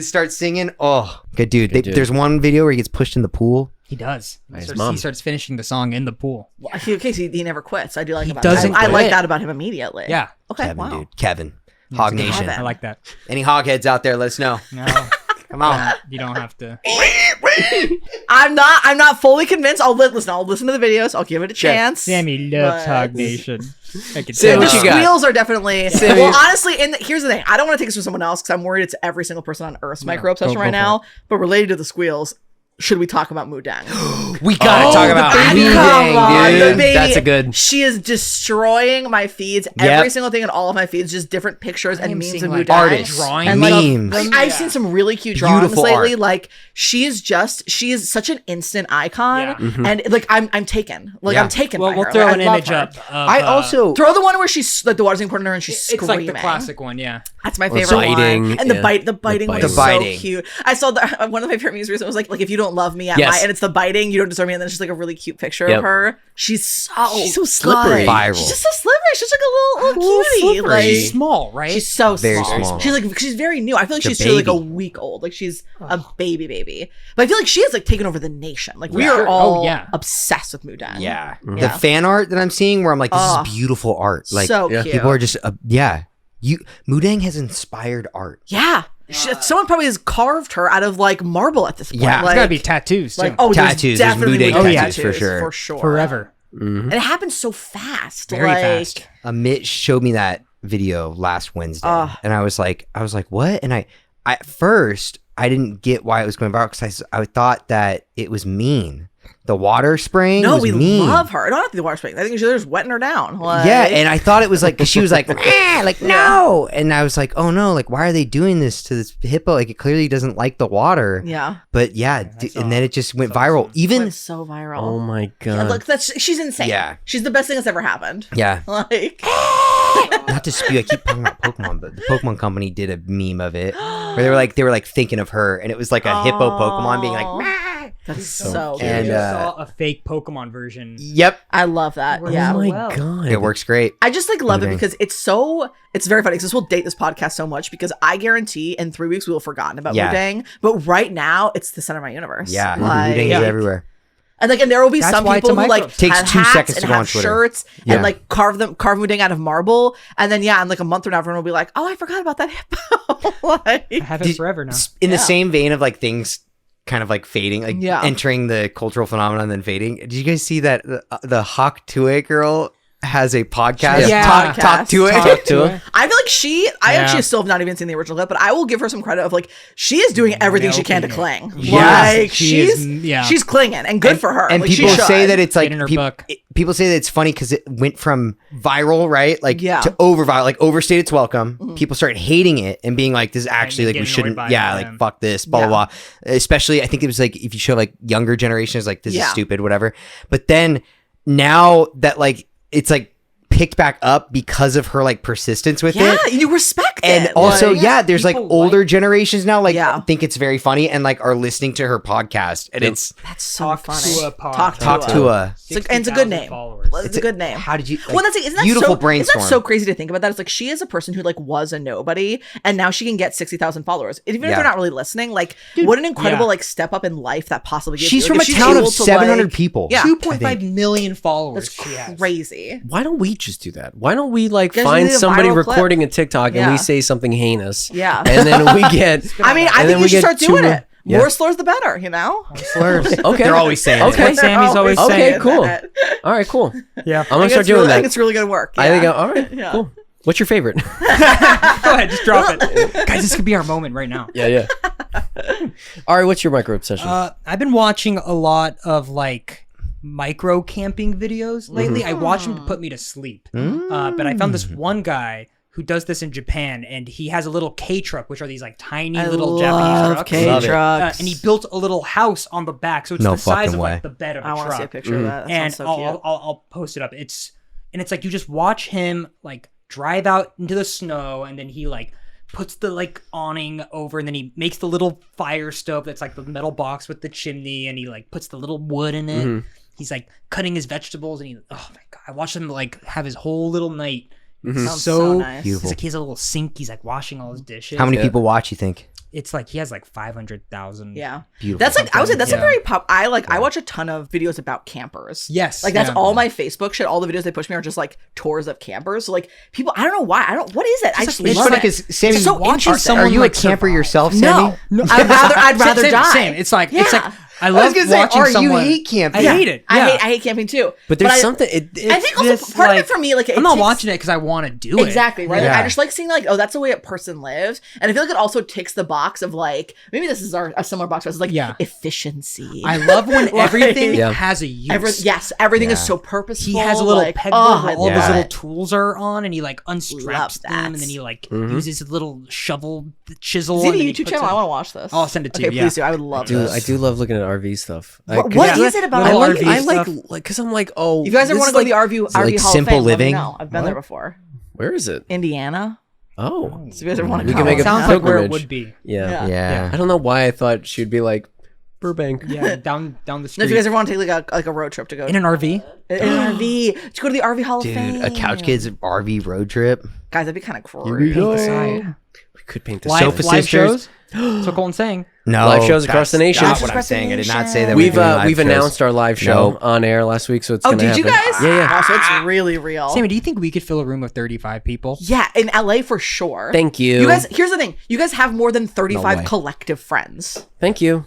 starts singing. Oh, good dude. Good dude. There's one video where he gets pushed in the pool. He does. Nice mom. He starts finishing the song in the pool. Well, he never quits. I do like He about doesn't him. I like quit. that about him immediately. Yeah. Okay. Kevin, wow. dude. Kevin. Hog Nation. Kevin. I like that. Any hogheads out there, let us know. No, Come on. you don't have to. I'm not fully convinced. I'll listen to the videos. I'll give it a chance. Sammy loves But- Hog Nation. I can Sam, tell. what The you got? squeals are definitely Sammy- well. Honestly, here's the thing. I don't want to take this from someone else because I'm worried it's every single person on Earth's micro obsession go right for now. But related to the squeals, should we talk about Moo Deng? We gotta talk about baby, Moo come Deng, on, dude. the baby. That's a good- She is destroying my feeds. Yep. Every single thing in all of my feeds, just different pictures and am memes seeing, of Moo like, Deng. artists, drawing and memes. like, I've seen some really cute drawings Beautiful lately. art. Like she is such an instant icon, Yeah. and like I'm taken. Like Yeah. I'm taken. Well, by we'll her. throw Like, an I love image her. up. Of, I also Throw the one where she's like the water's being poured on her and she's It's screaming. like the classic one, yeah. That's my Or favorite biting, one. And the yeah. biting one The is biting. so cute. I saw one of my favorite memes recently was like if you don't love me at Yes. and it's the biting, you don't deserve me, and then it's just like a really cute picture Yep. of her. She's so slippery. good. Viral. She's just so slippery. She's like a little cutie. slippery. Like She's small, right? she's so Very small. small. She's very new. I feel like She's she's a truly like a baby. week old. Like she's a baby. But I feel like she has like taken over the nation. Like we Yeah. are Sure. all Oh, yeah. obsessed with Moo Deng. Yeah. The Yeah. fan art that I'm seeing where I'm like, this Oh. is beautiful art. Like so yeah. cute. people are just Moo Deng has inspired art. yeah. Someone probably has carved her out of like marble at this point. Yeah. It's There's like, gotta be tattoos, too. like oh, there's Tattoos. There's definitely Moo Deng Moo Deng tattoos for sure. For sure. Forever. And it happens so fast. Very like, fast. Amit showed me that video last Wednesday, Ah. and I was like, what? And I at first I didn't get why it was going viral because I thought that it was mean. The water spraying No, was we mean. love her. I don't have to be the water spraying. I think they're just wetting her down. Like, Yeah, and I thought it was like 'cause she was like, like no, and I was like, oh no, like why are they doing this to this hippo? Like it clearly doesn't like the water. yeah, But yeah, and then it just went viral. it Even went so viral. Oh my Yeah, god. look, she's insane. Yeah. she's the best thing that's ever happened. yeah, Like, not to spew, I keep talking about Pokemon, but the Pokemon company did a meme of it where they were like thinking of her, and it was like a hippo Pokemon being like, "Meh." That's so cute. And, I just saw a fake Pokemon version. Yep, I love that. Yeah. Oh my well. god. it works great. I just like love Moo it Deng. because it's very funny because this will date this podcast so much because I guarantee in 3 weeks we will have forgotten about Yeah. Moo Deng, but right now it's the center of my universe. Yeah, Like, Moo Deng is everywhere. And like, and there will be That's some why it's people a who micro. like Takes have 2 hats seconds and to go on have Twitter. shirts Yeah. and like carve Moo Deng out of marble, and then in like a month from now, everyone will be like, "Oh, I forgot about that hippo." Like, I have it forever now. In the same vein of like things kind of like fading, like Yeah. entering the cultural phenomenon and then fading. Did you guys see that the Hawk Tué girl has a podcast? Yeah. Talk to it. Talk to him. I feel like I Yeah. actually still have not even seen the original clip, but I will give her some credit of like she is doing everything she can to Milking cling. Yes, Like she she's is, she's clinging and good for her. And Like, she people say should. that it's like Get in her people, book. people say that it's funny because it went from viral, right? Like Yeah. to over viral, like overstayed its welcome. People started hating it and being like, "This is actually like we getting annoyed shouldn't." by Yeah, it, like yeah. fuck this, blah Yeah. blah blah. Especially, I think it was like if you show like younger generations, like this is Yeah. stupid, whatever. But then now that like it's like picked back up because of her like persistence with Yeah, it. you respect And it. also, like, yeah, there's like people older generations now, like Yeah. think it's very funny and like are listening to her podcast, and it's that's so Talk funny. to a podcast. Talk to a. It's a good 60,000 name. followers. It's a good name. How did you? Well, that's like, isn't that beautiful so, brainstorm. Isn't that so crazy to think about that? It's like she is a person who like was a nobody, and now she can get 60,000 followers. Even if Yeah. they're not really listening, like what an incredible yeah. like step up in life that possibly gives She's you. from Like, a if town able of to, 700 like- people. Yeah. 2.5 million followers. That's she has. crazy. Why don't we just do that? Why don't we like Guys, we find need a somebody viral clip. recording a TikTok and Yeah. we say something heinous? Yeah. And then we get. I mean, I and then think we you should get start doing two- it. Yeah. More slurs, the better. You know. Slurs. Okay. They're always saying Okay. it. Sammy's always Okay, saying cool. that. All right, cool. Yeah. I'm gonna I think start it's doing really, I that. think it's really good work. I think. Yeah. All right. Yeah. Cool. What's your favorite? Go ahead, just drop it. Guys, this could be our moment right now. yeah. Ari, what's your micro obsession? I've been watching a lot of like micro camping videos lately. I watch them to put me to sleep. But I found this one guy who does this in Japan, and he has a little K truck, which are these like tiny little Japanese trucks. Love it. trucks. And he built a little house on the back, so it's No the size fucking of way. like the bed of a I want to truck. see a picture of that. That And sounds so cute. I'll post it up. It's like you just watch him like drive out into the snow, and then he like puts the like awning over, and then he makes the little fire stove that's like the metal box with the chimney, and he like puts the little wood in it. He's like cutting his vegetables, and oh my god, I watched him like have his whole little night. Sounds So nice. He's like he has a little sink. He's like washing all his dishes. How many people watch? You think? It's like he has like 500,000. Yeah. Beautiful. That's like I would say that's a Yeah. very pop. I watch a ton of videos about campers. Yes, like that's yeah. all my Facebook shit. All the videos they push me are just like tours of campers. So like people, I don't know why. What is it? I just It's love funny it. because Sammy, It's so watching interesting. someone. Are you like, a camper survive. yourself, Sammy? No, I'd rather same, die. Same. It's like Yeah. I love was gonna say, watching Ari, you someone. hate camping. I hate it. Yeah. I hate camping too. but there's I- something. I think also this, part of like- it for me, like it I'm not takes- watching it because I want to do it. Exactly, right? Like, Yeah. I just like seeing like, oh, that's the way a person lives. And I feel like it also ticks the box of like, maybe this is a similar box, but it's like Yeah. efficiency. I love when everything Yeah. has a use. Everything is Yeah. so purposeful. He has a little like, peg oh, board where I all of love his little it. tools are on, and he like unstraps Love them, that. and then he like uses his little shovel, chisel. Is it and a then he YouTube puts channel? it- I want to watch this. I'll send it to okay, you, yeah. please do. I would love Dude, this. I do love looking at RV stuff. What is it about I Little like, RV I like, stuff. because I'm like, oh, You guys ever this want is to go to the RV like Hall simple of Fame? Let me living? know. I've been there before. Where is it? Indiana. Oh, So you guys ever want to We go? can make a Sounds like where it pilgrimage. would be. yeah. Yeah. I don't know why I thought she'd be like Burbank. Yeah, down the No, street if you guys ever want to take like a road trip to go in an RV. in an RV, to go to the RV Hall of Fame. Dude, a Couch Kids RV road trip. Guys, that'd be kind of cool. Paint the side. We could paint this. Live Sofa live Sisters. shows. That's what Colin's saying. No, Live shows across the nation. That's not what I'm saying. I did not say that We've we're doing live we've shows. announced our live show No. on air last week, so it's Oh, gonna did you happen. guys? Yeah, yeah. Oh, so it's really real. Sammy, do you think we could fill a room of 35 people? Yeah, in LA for sure. Thank you. You guys, here's the thing. You guys have more than 35 way. collective friends. Thank you.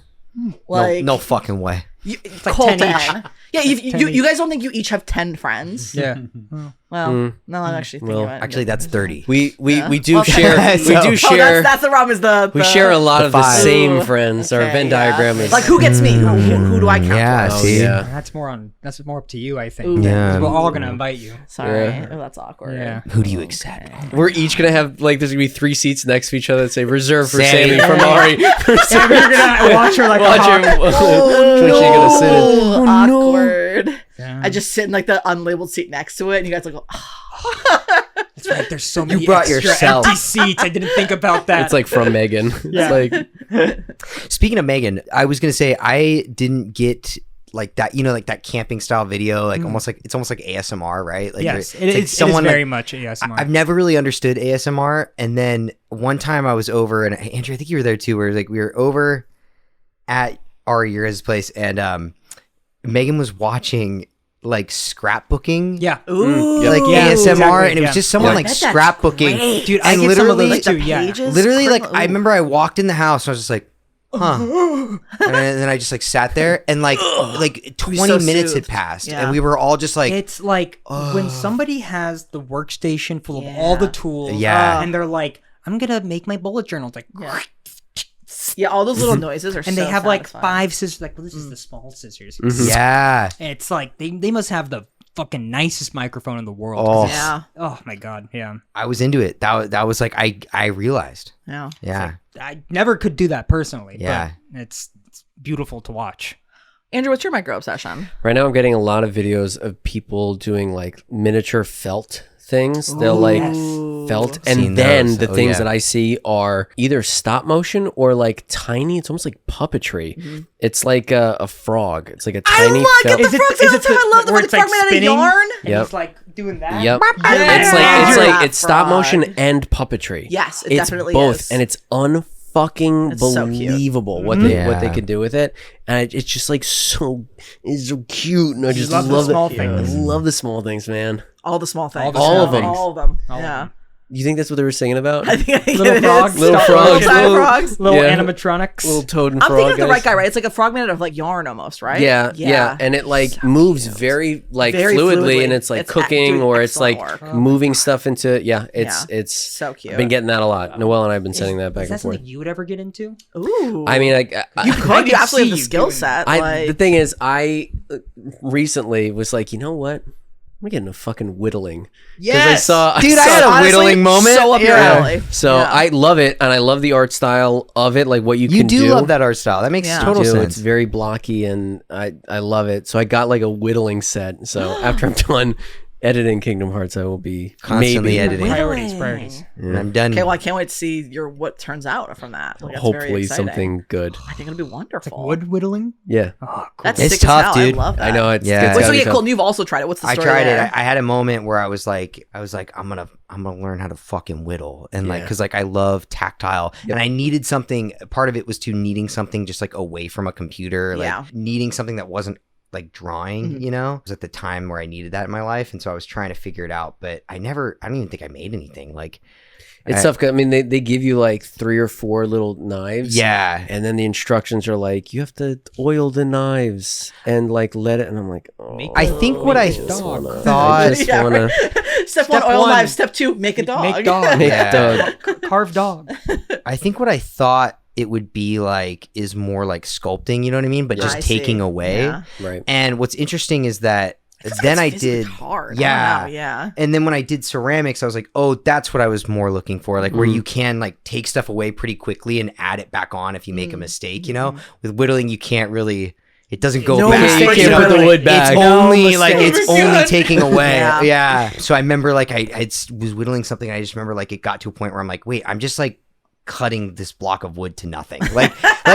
Like No fucking way. like Colton. 10 each. Yeah, 10 you each. guys don't think you each have 10 friends? Yeah. Well, no, I'm actually thinking about it. Actually, that's 30. We do Well, share. so- We do Oh, share. that's the problem is the We share a lot of the 5. same Ooh, friends. Our okay, Venn yeah. diagram is Like who gets me? Who do I count? Yeah, Oh, see? yeah. That's more up to you, I think. Ooh. Yeah. 'Cause we're all gonna invite you. Sorry. Yeah. Oh, that's awkward. Yeah. Who do you accept? We're each gonna have like there's gonna be 3 seats next to each other that say reserved for Sammy. Sammy from Ari. We're gonna watch her like Watch a him. hawk. Which she's gonna sit in. Oh, awkward. Yeah. I just sit in like the unlabeled seat next to it, and you guys like, That's right. There's so many brought extra yourself. empty seats. I didn't think about that. It's like from Megan. Yeah. It's like Speaking of Megan, I was gonna say I didn't get like that, like that camping style video, like it's almost like ASMR, right? Like yes, it's like someone very much ASMR. I've never really understood ASMR, and then one time I was over, and Andrew, I think you were there too, where like we were over at Ari, your guys' place, and Megan was watching like scrapbooking. Yeah. ooh, Like Yeah, ASMR, exactly, and it was yeah. just someone I like bet that's scrapbooking. great. Dude, I And get some of literally, those too. the Yeah. pages? Literally, like Criminal- I remember I walked in the house and I was just like, huh. And then I just like sat there, and like 20 so minutes had soothed. passed, Yeah. and we were all just like, It's like when somebody has the workstation full of all the tools, Yeah. and they're like, "I'm gonna make my bullet journal." It's like, Yeah. Yeah, all those little noises are. and they so have like satisfying. 5 scissors. Like, well, this is the small scissors. yeah. It's like they must have the fucking nicest microphone in the world. 'cause it's- Yeah, Oh my god. Yeah. I was into it. That was like I realized. yeah. Yeah. I never could do that personally. Yeah. But it's beautiful to watch. Andrew, what's your micro obsession? right now I'm getting a lot of videos of people doing like miniature felt things. They'll like felt, and Seen then those. the Oh, things yeah. that I see are either stop motion or like tiny. It's almost like puppetry. It's like a frog. It's like a tiny felt. Get the frogs all the time. I love the where way it's the frog made out of spinning, yarn. And Yep. he's like doing that. Yep. Yeah. It's stop Frog. motion and puppetry. Yes, it it's definitely both, is. and it's unfucking It's so cute. believable what they Yeah. can do with it, and it's just like it's so cute, and I just love love the small it. things. I love the small things, man. All the small things. All of them. All of them. All of Yeah. them. You think that's what they were singing about? I think Little it is. frogs, Little stop frogs, motion, Tiny little- frogs. little Yeah. animatronics. Little toad and I'm frog thinking of the guys. right guy, right? It's like a frog made out of like yarn almost, right? Yeah, and it like moves very like Very fluidly, fluidly. and it's like It's cooking doing or it's like excellent work. moving stuff into it's So cute. I've been getting that a lot. Noelle and I have been sending that back Is that and forth. something you would ever get into? Ooh. I mean, you could. You could absolutely see have the you skill doing set. the thing is, I recently was like, you know what? I'm getting a fucking whittling. Yes! Dude, I had a honestly, whittling moment. so up your Yeah. alley. So Yeah. I love it, and I love the art style of it, like what you You can do love that art style. That makes Yeah. total do. sense. It's very blocky, and I love it. So I got like a whittling set. So after I'm done editing Kingdom Hearts, I will be Constantly maybe editing. Priorities. And I'm done. Okay, well, I can't wait to see what turns out from that. Like, that's very hopefully exciting. something good. I think it'll be wonderful. Wood whittling? Yeah, Oh, cool. That's It's sick as tough, hell. dude. I love that. I know it's Yeah. it's Wait, gotta so be yeah, tough. Colton, you've also tried it. What's the I story tried there? it. I had a moment where I was like, I'm gonna learn how to fucking whittle, and like, Yeah. cause like I love tactile, and I needed something. Part of it was to needing something just like away from a computer, like Yeah. needing something that wasn't like drawing. Mhm. You know, it was at the time where I needed that in my life, and so I was trying to figure it out, but I don't even think I made anything. Like, It's tough. 'Cause, I mean, they give you like 3 or 4 little knives. yeah. And then the instructions are like, you have to oil the knives and like let it. And I'm like, oh, I think what I just wanna- thought- I just Yeah, wanna Step 1, Step oil 1, knives. Step 2, make a dog. Make dog. make Yeah. dog. Carved dog. I think what I thought it would be like is more like sculpting. You know what I mean? But just I see. taking away. Yeah. Right. And what's interesting is that then I It's physically did. hard. Yeah. I don't know, yeah. And then when I did ceramics, I was like, oh, that's what I was more looking for. Like where you can like take stuff away pretty quickly and add it back on if you make a mistake, you know? With whittling, you can't really, it doesn't go No back. mistakes, you can't put the wood back. It's No only like, mistakes. it's only taking away. Yeah. Yeah. So I remember like I was whittling something. And I just remember like it got to a point where I'm like, wait, I'm just like cutting this block of wood to nothing. Like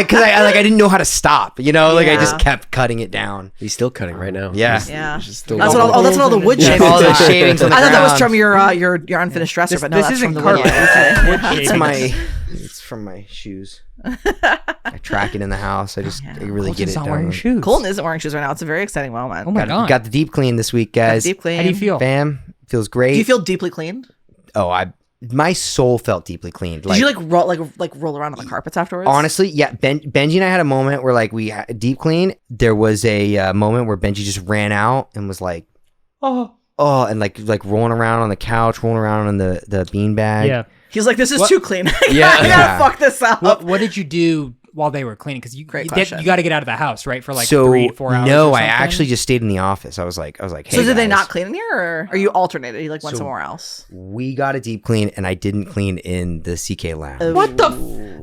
cause I didn't know how to stop, you know? Like I just Yeah. kept cutting it down. He's still cutting right now. Yeah. He's- Yeah. he's just still That's going. what all the wood Yeah. shavings All the are. shavings on the I thought that was ground. from your unfinished dresser, but no, this that's isn't from the carpet. wood. This is wood It's shavings. it's from my shoes. I track it in the house. I just I really get Colton's it not wearing done. shoes. Colton isn't wearing shoes right now. It's a very exciting moment. Oh my god. Got the deep clean this week, Got the guys. deep clean. How do you feel? Bam, feels great. Do you feel deeply cleaned? My soul felt deeply cleaned. Did you roll around on the carpets afterwards? Honestly, yeah. Benji and I had a moment where like we had deep clean. There was a moment where Benji just ran out and was like, Oh. and like rolling around on the couch, rolling around on the beanbag. Yeah. He's like, this is What- too clean. I Yeah. gotta fuck this up. What did you do while they were cleaning? Because Great you question. got to get out of the house, right? For like So 3 to 4 hours. no, or I something? actually just stayed in the office. I was like, hey, So did they guys, not clean in here, or are you alternated? You like went So- somewhere else? We got a deep clean, and I didn't clean in the CK lounge. What the? Man?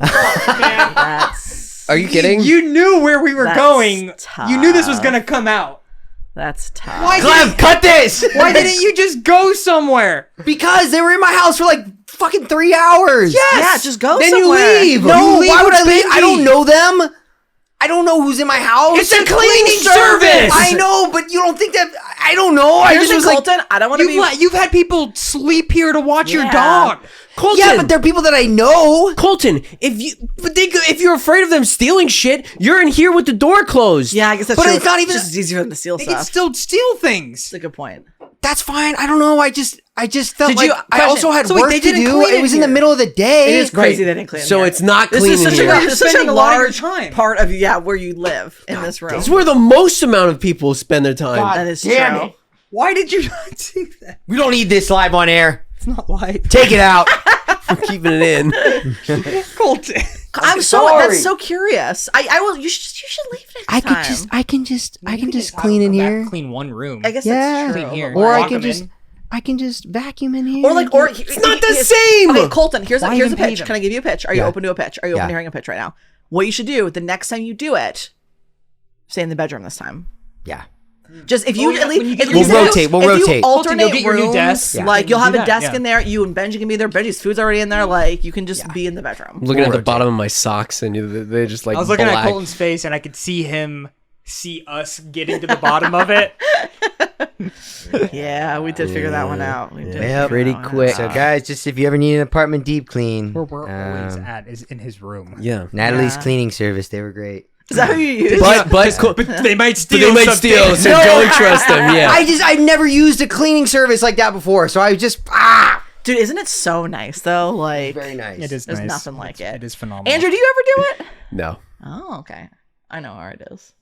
That's Are you kidding? You knew where we were That's going. tough. You knew this was gonna come out. That's tough. Clem, cut this! Why didn't you just go somewhere? Because they were in my house for like fucking 3 hours. Yeah, just go Then somewhere. you leave. You No, leave why would with I leave? I Benji. don't know them. I don't know who's in my house. It's a cleaning service. I know, but you don't think that? I don't know. I Here's just the was like, Colton. I don't want to be. You've had people sleep here to watch your Yeah. dog. Colton, yeah, but they're people that I know. Colton, if you're afraid of them stealing shit, you're in here with the door closed. Yeah, I guess that's But true. it's not even- just as easy for them to steal They can stuff. still steal things. That's a good point. That's fine. I don't know. I just felt Did like you- I question. also had So wait, work they to didn't do. clean It was in the here. middle of the day. It is crazy they didn't clean. So here. it's not This clean is such in a, here. You're such a spending a lot of your large time. part of where you live in this room. It's where the most amount of people spend their time. That is damn true. it. Why did you not do that? We don't need this live on air. It's not live. Take it out. I'm keeping it in. Colton. I'm so sorry. that's so curious. I will. You should leave next time. I can just Have clean in them come back, here. Clean one room. I guess Yeah. that's true. Clean here. Or I Lock can them just in. vacuum in here. Or It's not the same. Okay, Colton. Here's Why a even pay pitch. them? Can I give you a pitch? Are you Yeah. open to a pitch? Are you open to hearing a pitch right now? What you should do the next time you do it, stay in the bedroom this time. Yeah. Just if you yeah, at least, when you at get least We'll if you- rotate, we'll if you rotate. Colton, alternate you'll get your new rooms, desk. Yeah. like you'll have Do a that, desk yeah. in there. You and Benji can be there. Benji's food's already in there. Like you can just be in the bedroom. I'm looking at the rotate. bottom of my socks and they just like I was looking black. at Colton's face and I could see him see us getting to the bottom of it. Yeah, we did figure that one out. We did Yep. figure Pretty that one quick. So out. guys, just if you ever need an apartment deep clean, Where we're always um, at is in his room. Yeah. Natalie's Yeah. cleaning service, they were great. Is that who you use? But They might But steal. they might something. steal, so don't trust them. Yeah. I've never used a cleaning service like that before, so I just Dude, isn't it so nice though? Like very nice. It is there's nice. nothing like it. It is phenomenal. Andrew, do you ever do it? No. Oh, okay. I know how it is.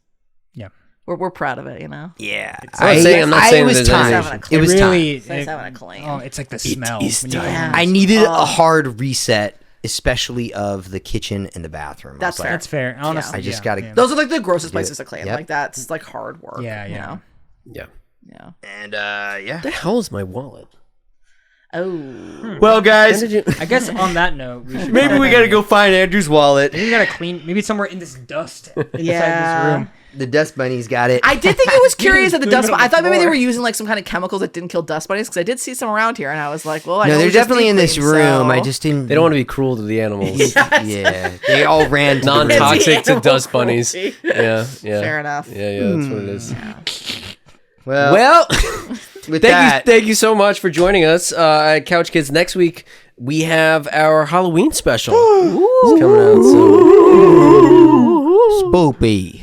Yeah. We're proud of it, you know. Yeah. I'm not saying it was there's time. anything. It was time. really, It's nice having a clean. Oh, it's like the smell. is when you time. go in. Yeah. I needed Oh. a hard reset, especially of the kitchen and the bathroom. That's I was like, That's fair. Honestly, I just yeah, gotta- yeah. Those are like the grossest places to clean. Yep. Like that's like hard work. Yeah, You yeah. know? Yeah. Yeah. And yeah. What the hell is my wallet? Oh. Well, guys, When did you? I guess on that note, we should maybe we gotta go find Andrew's wallet. Maybe we gotta clean. Maybe it's somewhere in this dust inside Yeah. this room. The dust bunny's got it. I did think it was curious at the Leave it dust on bunny. I the thought maybe they floor. were using like some kind of chemicals that didn't kill dust bunnies because I did see some around here and I was like, well, I no, know they're we just definitely deep in this cleaned, room. so- I just didn't. They don't want to be cruel to the animals. Yeah, they all ran to the room. Non-toxic to Animal dust bunnies. cruelty. Yeah. Yeah. Fair enough. Yeah. That's what it is. Well, Well, with that, thank you so much for joining us at Couch Kids. Next week we have our Halloween special. It's coming out soon. Spoopy.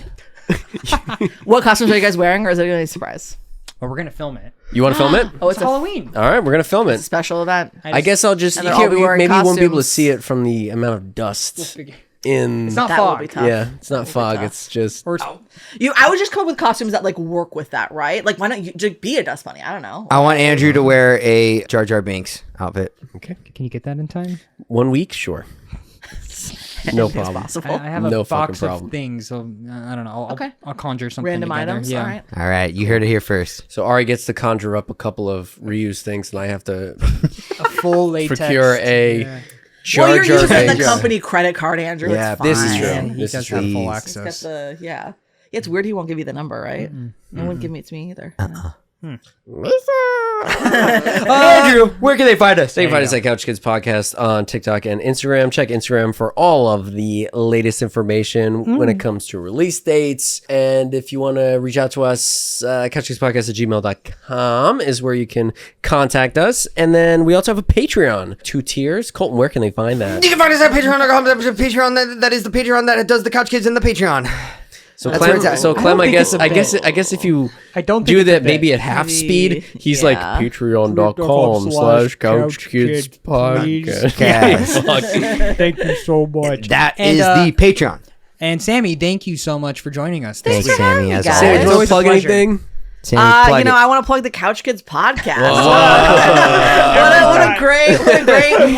What costumes are you guys wearing or is it going to be a surprise? But we're gonna film it. You want to film it? Oh, It's it's a Halloween. All right, we're gonna film it. special event. I guess I'll just And you they'll all can't, be wearing maybe you won't be able to costumes. see it from the amount of dust in. It's not That will fog. be tough. Yeah, it's not fog. tough. It's just. Or I would just come up with costumes that like work with that, right? Like why not you just be a dust bunny? I don't know. I want Andrew to wear a Jar Jar Binks outfit. Okay. can you get that in time? 1 week, sure. No problem. Possible. I have a No fucking box problem. of things, so I don't know. Okay. I'll conjure something. Random together. items. Yeah. All right. All right, you heard it here first. So Ari gets to conjure up a couple of reused things, and I have to A full latex. procure a Yeah. Jar Well, you're Jar using the Binks. company credit card, Andrew. Yeah, it's this is fine. true. And he This does is have true. full He's He's got access. the yeah. It's weird he won't give you the number, right? He wouldn't give it to me either. Andrew, where can they find us? They can find us at Couch Kids Podcast on TikTok and Instagram. Check Instagram for all of the latest information when it comes to release dates. And if you want to reach out to us, couchkidspodcast@gmail.com is where you can contact us. And then we also have a Patreon, 2 tiers. Colton, where can they find that? You can find us at Patreon.com. Patreon that is the Patreon that does the Couch Kids and the Patreon. So That's where it's at. Clem, I think guess, it's a I guess if you I don't do think it's a that bit. maybe at half speed, he's like Yeah. patreon.com/couchkidspodcast. Yes. Fuck. Thank you so much. That And, is the Patreon. And Sammy, thank you so much for joining us. Thanks, this week. Sammy. As guys. Sam, always. do you want always to a plug pleasure. anything? Sammy, plug You know, it. I want to plug the Couch Kids podcast. Whoa.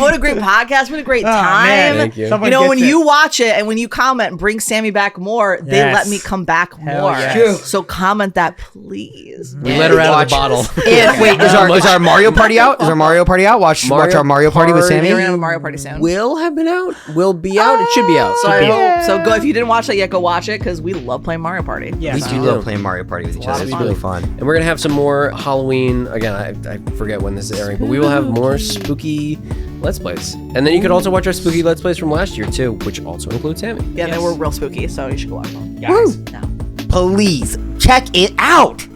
What a great podcast! What a great time! man. Thank you. Someone You know, gets when it. you watch it and when you comment, bring Sammy back more. They Yes. let me come back Hell more. yes. True. So comment that, please. We let her out of the bottle. And wait, is our Mario Party out? Is our Mario Party out? Watch our Mario Party with Sammy. We're gonna have a Mario Party soon. Will have been out. Will be out. It should be out. So I hope. So go if you didn't watch that yet, go watch it because we love playing Mario Party. Yes. We do love playing Mario Party with each other. It's really fun. fun. And we're going to have some more Halloween. Again, I forget when this is airing, but we will have more spooky Let's Plays. And then you could also watch our spooky Let's Plays from last year, too, which also includes Sammy. Yeah, they were real spooky, so you should go watch them. Guys. No. Please check it out.